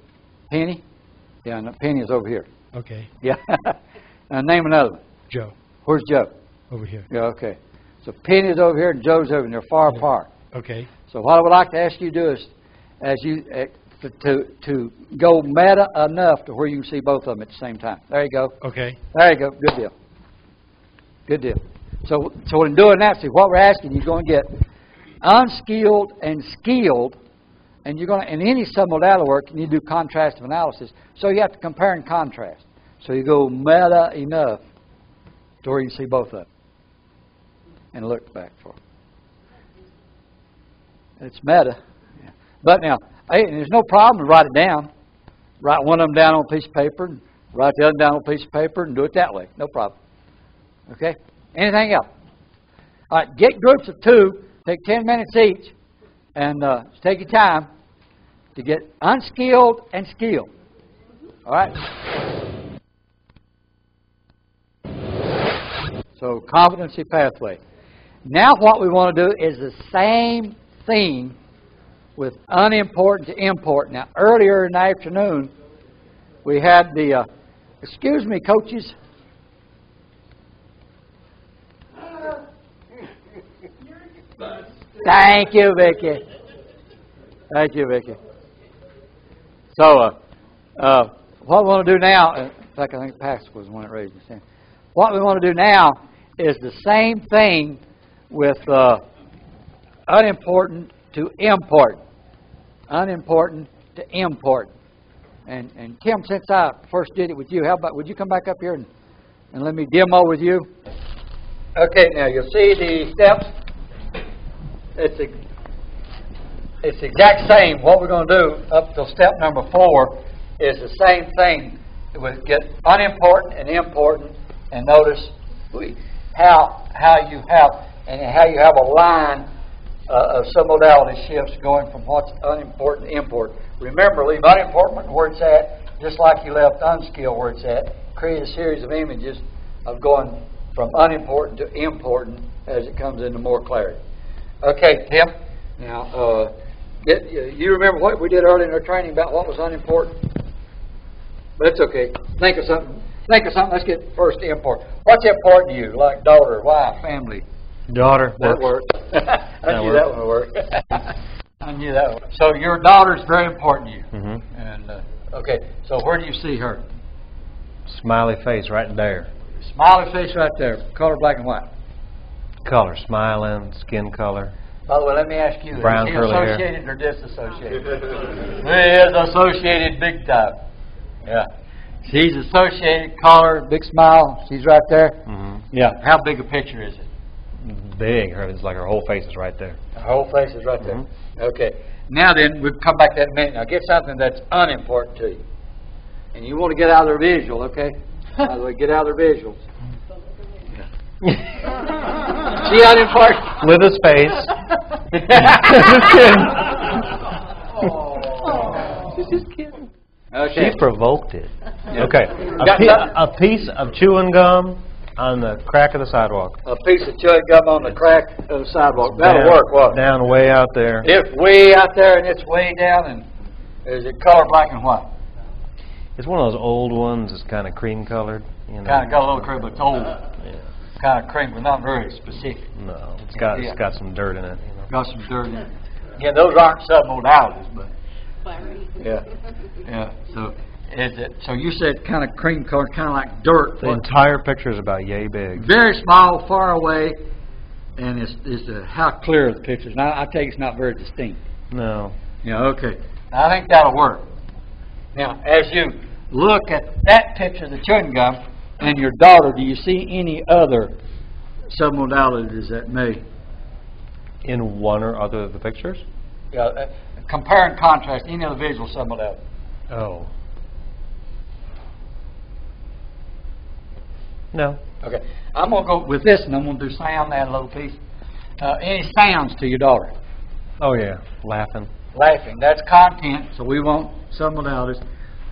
Penny? Yeah, no, Penny is over here. Okay. Yeah. Name another one. Joe. Where's Joe? Over here. Yeah, okay. So Penny is over here and Joe's over, and they're far apart. Okay. So what I would like to ask you to do is, to go meta enough to where you can see both of them at the same time. There you go. Okay. There you go. Good deal. Good deal. So in doing that, see what we're asking, you're going to get unskilled and skilled, and you're going to, in any submodality work, you do contrastive analysis. So you have to compare and contrast. So you go meta enough to where you can see both of them. And look back for them. It's meta. Yeah. But now, hey, there's no problem to write it down. Write one of them down on a piece of paper, and write the other down on a piece of paper, and do it that way. No problem. Okay? Anything else? All right, get groups of two, take 10 minutes each, and take your time to get unskilled and skilled. All right? So, competency pathway. Now what we want to do is the same thing with unimportant to important. Now, earlier in the afternoon, we had the, excuse me, coaches. Thank you, Vicki. Thank you, Vicki. So, what we want to do now, in fact, I think Pastor was the one that raised his hand. What we want to do now is the same thing with unimportant to important. Unimportant to important. And Tim, since I first did it with you, how about, would you come back up here and let me demo with you? Okay, now you'll see the steps. It's the exact same. What we're going to do up to step number 4 is the same thing. We get unimportant and important, and notice how you have a line of submodality shifts going from what's unimportant to important. Remember, leave unimportant where it's at, just like you left unskilled where it's at. Create a series of images of going from unimportant to important as it comes into more clarity. Okay, Tim. Now, you remember what we did earlier in our training about what was unimportant? But it's okay. Think of something. Let's get first important. What's important to you? Like daughter, wife, family? Daughter. That worked. I knew that one would work. I knew that one. So your daughter's very important to you. Mm-hmm. And okay, so where do you see her? Smiley face right there. Smiley face right there. Color black and white. Color, smiling, skin color. By the way, let me ask you, Brown, is he curly associated hair. or disassociated? He is associated big time. Yeah. She's associated, color, big smile. She's right there. Mm-hmm. Yeah. How big a picture is it? big. It's like her whole face is right there. Her whole face is right there. Okay. Now then, we'll come back to that in a minute. Now get something that's unimportant to you. And you want to get out of their visual, okay? By the way, get out of their visuals. See unimportant? With his face. Just Just kidding. Okay. She provoked it. Yeah. Okay. A piece of chewing gum on the crack of the sidewalk. A piece of chewing gum on the crack of the sidewalk. That'll work, won't it? Down way out there. It's way out there and it's way down, and is it color black and white? It's one of those old ones. It's kind of cream colored. You know. Kind of got a little cream, but it's old. Kind of cream, but not very specific. No, it's got some dirt in it. You know. Got some dirt in it. Yeah, those aren't submodalities, but yeah. So is it? So you said kind of cream color, kind of like dirt. The entire picture is about yay big. Very small, far away, and it's how clear the picture is. Now I take it's not very distinct. No. Yeah. Okay. I think that'll work. Now, as you look at that picture of the chewing gum and your daughter, do you see any other submodalities that may? In one or other of the pictures? Yeah. Compare and contrast any other visual submodality. Oh. No. Okay. I'm going to go with this, and I'm going to do sound, add a little piece. Any sounds to your daughter? Oh, yeah. Laughing. Laughing. That's content, so we want submodalities.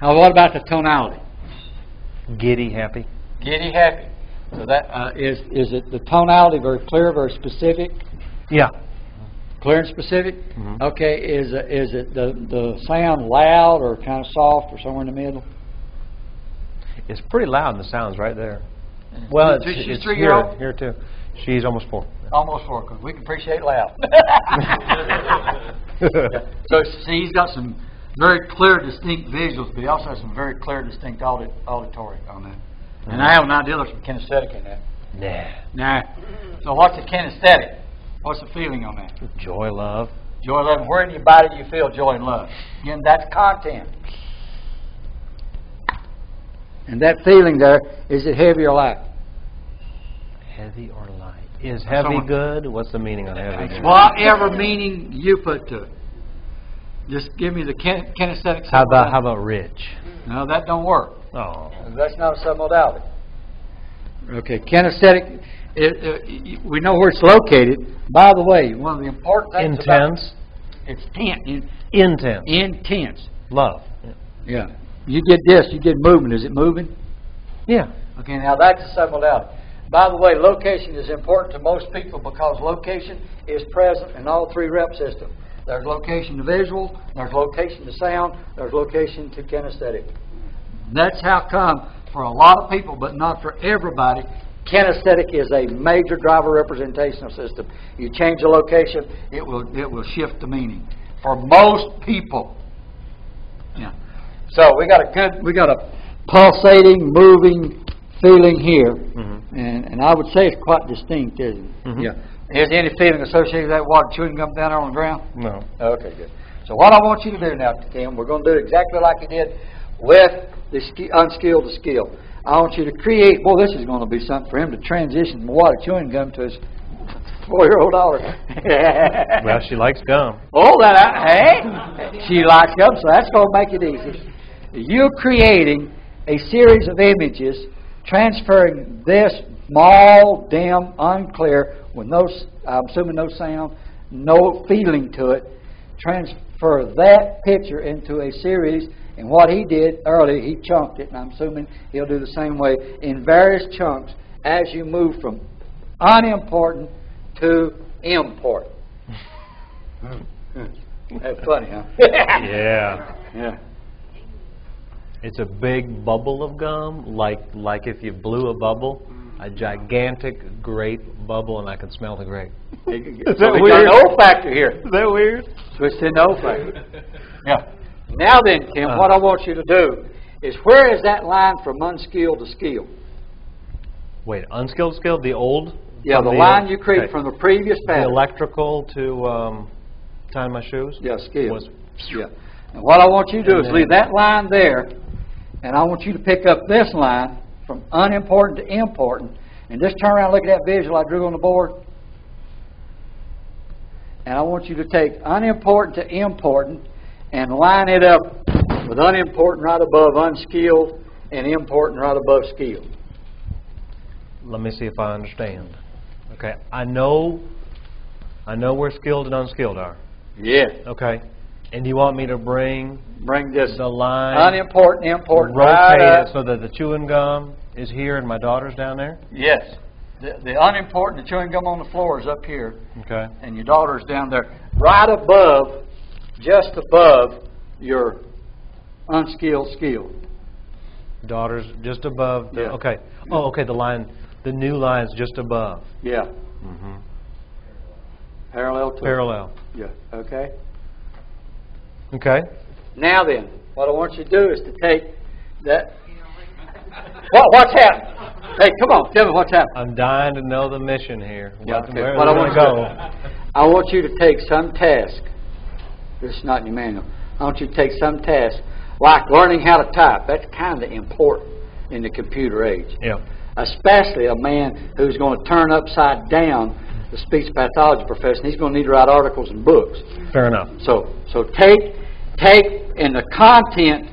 Now, what about the tonality? Giddy, happy. Giddy, happy. So that is it the tonality very clear, very specific? Yeah. Clear and specific? Mm-hmm. Okay. Is it the sound loud or kind of soft or somewhere in the middle? It's pretty loud, and the sound's right there. Well, She's it's 3-year-old? here too. She's almost 4. Almost 4, because we can appreciate loud. So see, he's got some very clear, distinct visuals, but he also has some very clear, distinct auditory on that. And I have an idea there's some kinesthetic in that. Nah. So what's the kinesthetic? What's the feeling on that? Joy, love. Joy, love. Where in your body do you feel joy and love? Again, that's content. And that feeling there, is it heavy or light? Heavy or light? Is heavy good? What's the meaning on heavy good? Whatever meaning you put to it. Just give me the kinesthetic. How about rich? No, that don't work. Oh. That's not a submodality. Okay, kinesthetic, we know where it's located. By the way, one of the important things Intense. It's tense. Intense. Intense. Love. Yeah. You get this, you get movement. Is it moving? Yeah. Okay, now that's a submodality. By the way, location is important to most people because location is present in all 3 rep systems. There's location to visual, there's location to sound, there's location to kinesthetic. That's how come for a lot of people, but not for everybody, kinesthetic is a major driver representational system. You change the location, it will shift the meaning. For most people. Yeah. So we got a pulsating, moving feeling here, and I would say it's quite distinct, isn't it? Mm-hmm. Yeah. Is there any feeling associated with that water chewing gum down there on the ground? No. Okay, good. So what I want you to do now, Tim, we're going to do it exactly like you did with the unskilled to skill. I want you to create. Well, this is going to be something for him to transition from water chewing gum to his 4-year-old daughter. Well, she likes gum. Oh, hey, she likes gum, so that's going to make it easy. You're creating a series of images, transferring this small, dim, unclear, with no, I'm assuming no sound, no feeling to it. Transfer that picture into a series, and what he did earlier, he chunked it, and I'm assuming he'll do the same way in various chunks as you move from unimportant to important. That's funny, huh? Yeah. Yeah. It's a big bubble of gum, like if you blew a bubble, a gigantic grape bubble, and I can smell the grape. Is that weird? Got an O factor here. Is that weird? Switch to an O factor. Yeah. Now then, Tim, what I want you to do is, where is that line from unskilled to skilled? Wait, unskilled to skilled? The old? Yeah, the line you created from the previous pattern. The electrical to tying my shoes? Yeah, skilled. Yeah. And what I want you to do is leave that line there, and I want you to pick up this line from unimportant to important, and just turn around and look at that visual I drew on the board. and I want you to take unimportant to important and line it up with unimportant right above unskilled and important right above skilled. Let me see if I understand. Okay, I know where skilled and unskilled are. Yeah. Okay. And you want me to bring this the line unimportant, important, rotate right it so that the chewing gum is here and my daughter's down there? Yes. The unimportant, the chewing gum on the floor is up here. Okay. And your daughter's down there, right above, just above your unskilled skill. Daughter's just above. The, Yeah. Okay. Oh, okay. The new line's just above. Yeah. Mm-hmm. Parallel to it. Parallel. Yeah. Okay. Okay. Now then, what I want you to do is to take that. What's happening? Hey, come on, tell me what's happening. I'm dying to know the mission here. Yeah, What- okay. Where What I we're want going you to to go. I want you to take some task. This is not in your manual. I want you to take some task, like learning how to type. That's kind of important in the computer age. Yeah. Especially a man who's going to turn upside down the speech pathology profession. He's going to need to write articles and books. Fair enough. So take in the content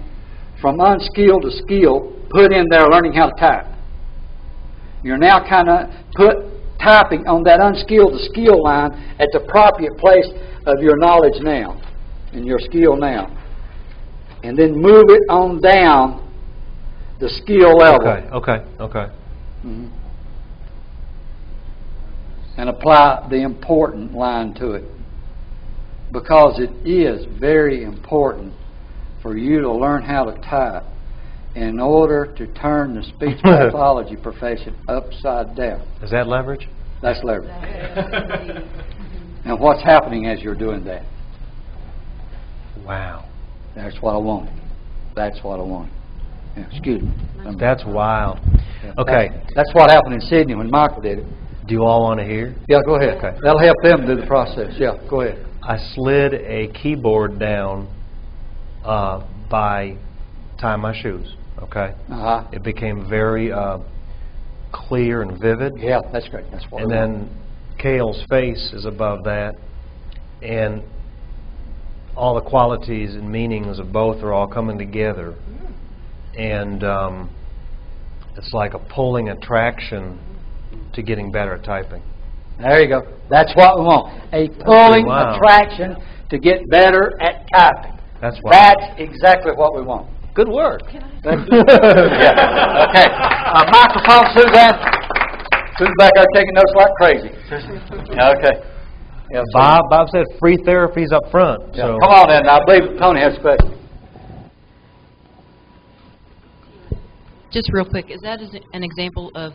from unskilled to skilled, put in there learning how to type. You're now kind of put typing on that unskilled to skilled line at the appropriate place of your knowledge now and your skill now. And then move it on down the skill level. Okay. Mm-hmm. And apply the important line to it. Because it is very important for you to learn how to type in order to turn the speech pathology profession upside down. Is that leverage? That's leverage. And what's happening as you're doing that? Wow. That's what I want. That's what I want. Yeah, excuse me. That's wild. Yeah, Okay. That's what happened in Sydney when Michael did it. Do you all want to hear? Yeah, go ahead. Okay. That'll help them do the process. Yeah, go ahead. I slid a keyboard down by tying my shoes. Okay. Uh-huh. It became very clear and vivid. Yeah, that's great. That's what. And then Cale's face is above that, and all the qualities and meanings of both are all coming together, and it's like a pulling attraction to getting better at typing. There you go. That's what we want. A pulling Wow. attraction to get better at typing. That's why. That's exactly what we want. Good work. Yeah. Okay. Microphone, Suzanne. Susan's back there taking notes like crazy. Okay. Yeah, Bob said free therapy's up front. Yeah. So Come on then. I believe Tony has a question. Just real quick, is that an example of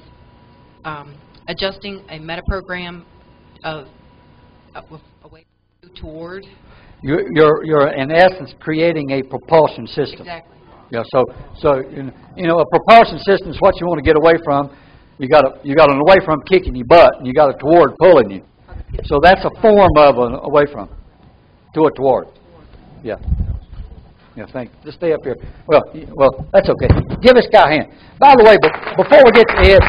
adjusting a metaprogram away toward? You're in essence creating a propulsion system. Exactly. Yeah. So a propulsion system is what you want to get away from. You got an away from kicking your butt, and you got a toward pulling you. So that's a form of an away from to a toward. Yeah. Yeah. Thank you. Just stay up here. Well, that's okay. Give this guy a hand. By the way, before we get to Ed.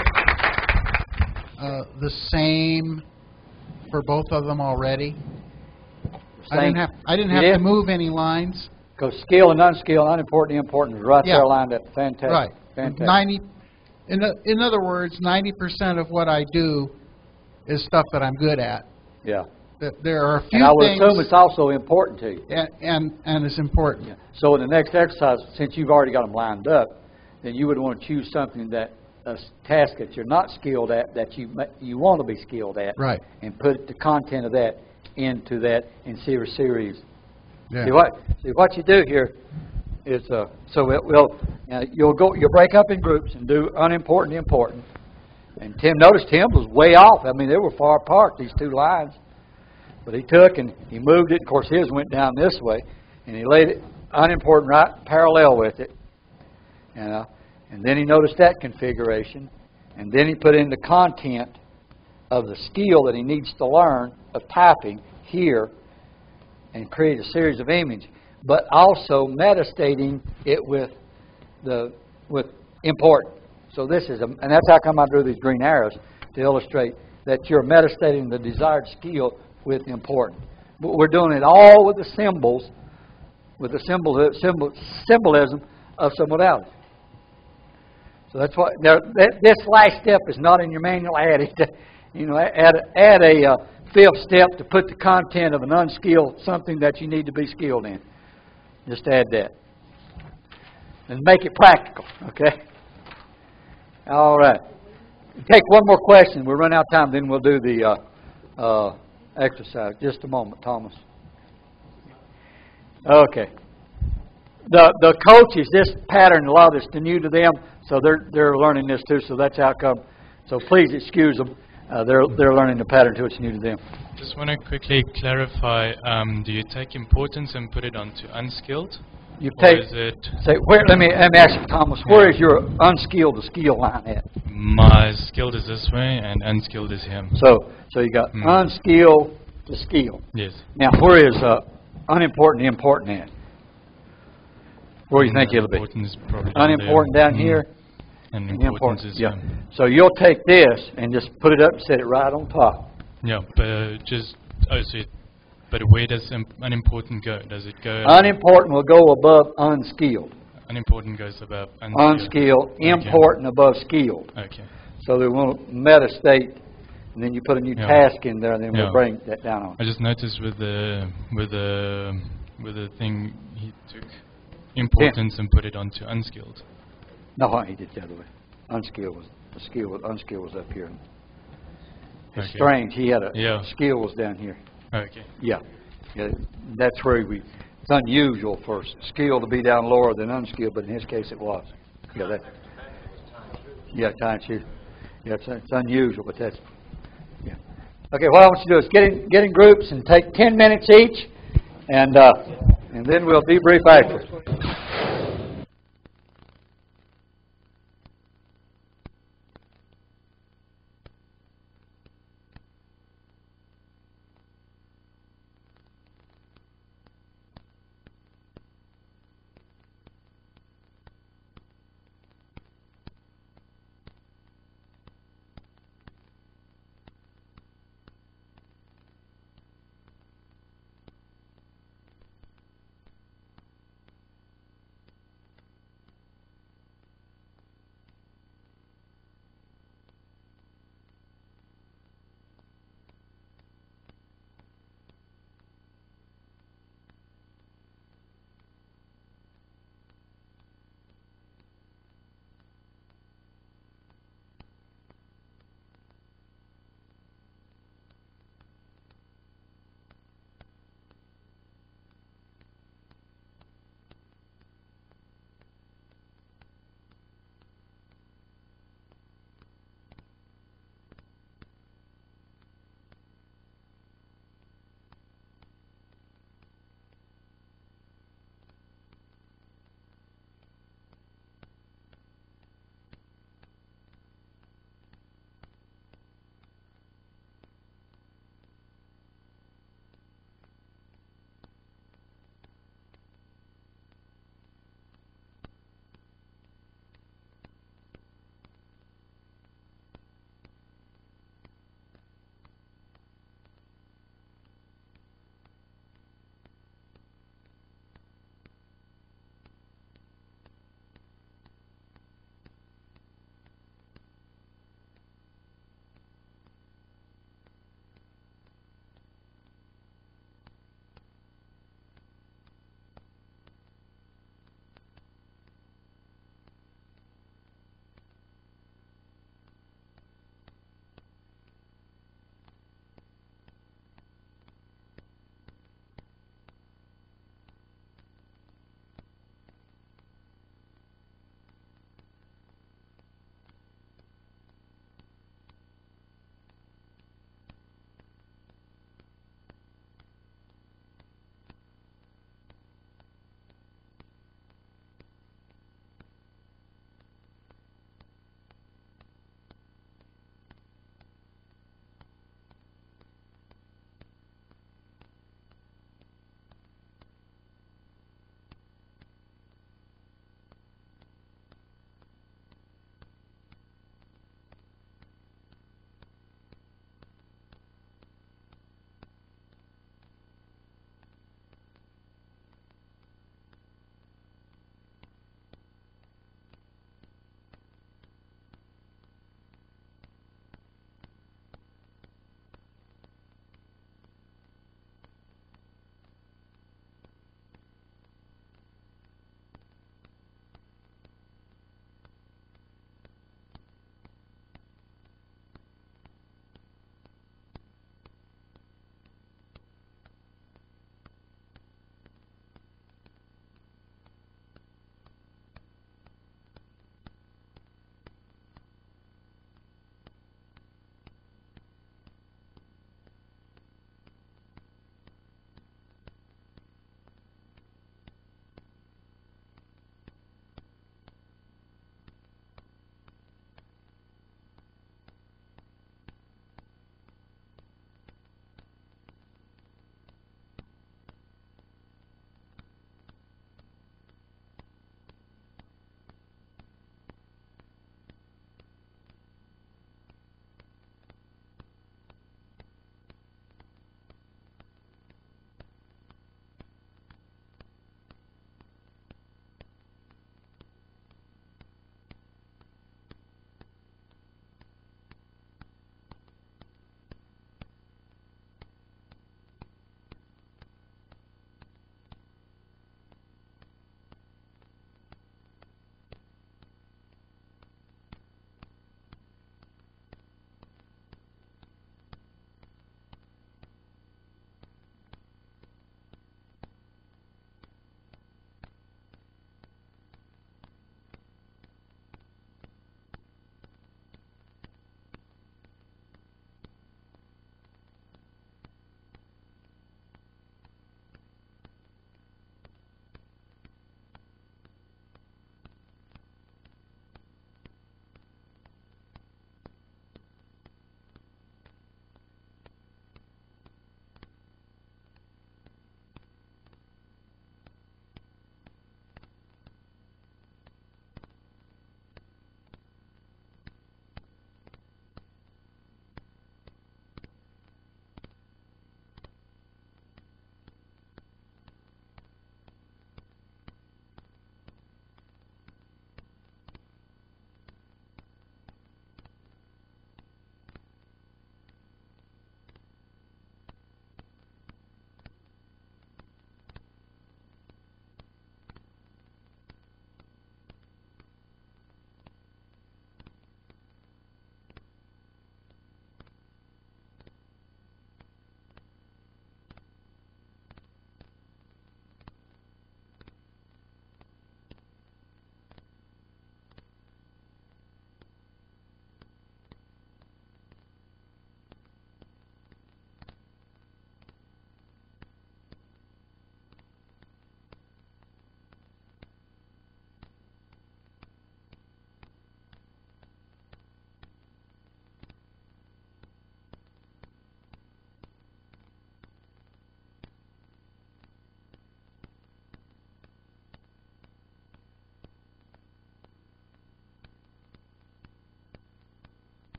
The same for both of them already. I didn't have to move any lines. Because skill and unskill, unimportant, important, is right there lined up. Fantastic. Right. Fantastic. In other words, 90% of what I do is stuff that I'm good at. Yeah. There are a few And I would things, assume it's also important to you. and it's important. Yeah. So in the next exercise, since you've already got them lined up, then you would want to choose something that a task that you're not skilled at that you want to be skilled at, Right. and put the content of that into that in series. Yeah. See what you do here is you'll break up in groups and do unimportant, important. And Tim was way off. I mean, they were far apart, these two lines. But he took and he moved it. Of course, his went down this way, and he laid it unimportant right parallel with it. And then he noticed that configuration, and then he put in the content of the skill that he needs to learn of typing here, and create a series of images, but also metastating it with important. So and that's how come I drew these green arrows to illustrate that you're metastating the desired skill with important. But we're doing it all with the symbols, with the symbolism of submodality. So that's what this last step is not in your manual. Add it. Add a fifth step to put the content of an unskilled, something that you need to be skilled in. Just add that. And make it practical, okay? All right. Take one more question. We'll run out of time, then we'll do the exercise. Just a moment, Thomas. Okay. The coaches, this pattern, a lot of it's new to them, so they're learning this too, so that's how it comes. So please excuse them. They're learning the pattern too, it's new to them. Just want to quickly clarify, do you take importance and put it onto unskilled? You take, is it let me ask you, Thomas, where is your unskilled to skilled line at? My skilled is this way and unskilled is here. So you got unskilled to skilled. Yes. Now where is unimportant to important at? Where do you think it'll be? Unimportant down here. And important is yeah. So you'll take this and just put it up and set it right on top. Yeah, but but where does unimportant go? Does it go? Unimportant will go above unskilled. Unimportant goes above unskilled. Unskilled, important above skilled. Okay. So they will meta state, and then you put a new task in there, and then we'll bring that down on. I just noticed with the thing he took importance and put it onto unskilled. No, he did the other way. Unskilled was up here. It's strange. He had skill was down here. Okay. Yeah. That's where it's unusual for skill to be down lower than unskilled, but in his case it was. Time shoe. Yeah, it's unusual, but that's Okay, what I want you to do is get in groups and take 10 minutes each, and then we'll debrief after.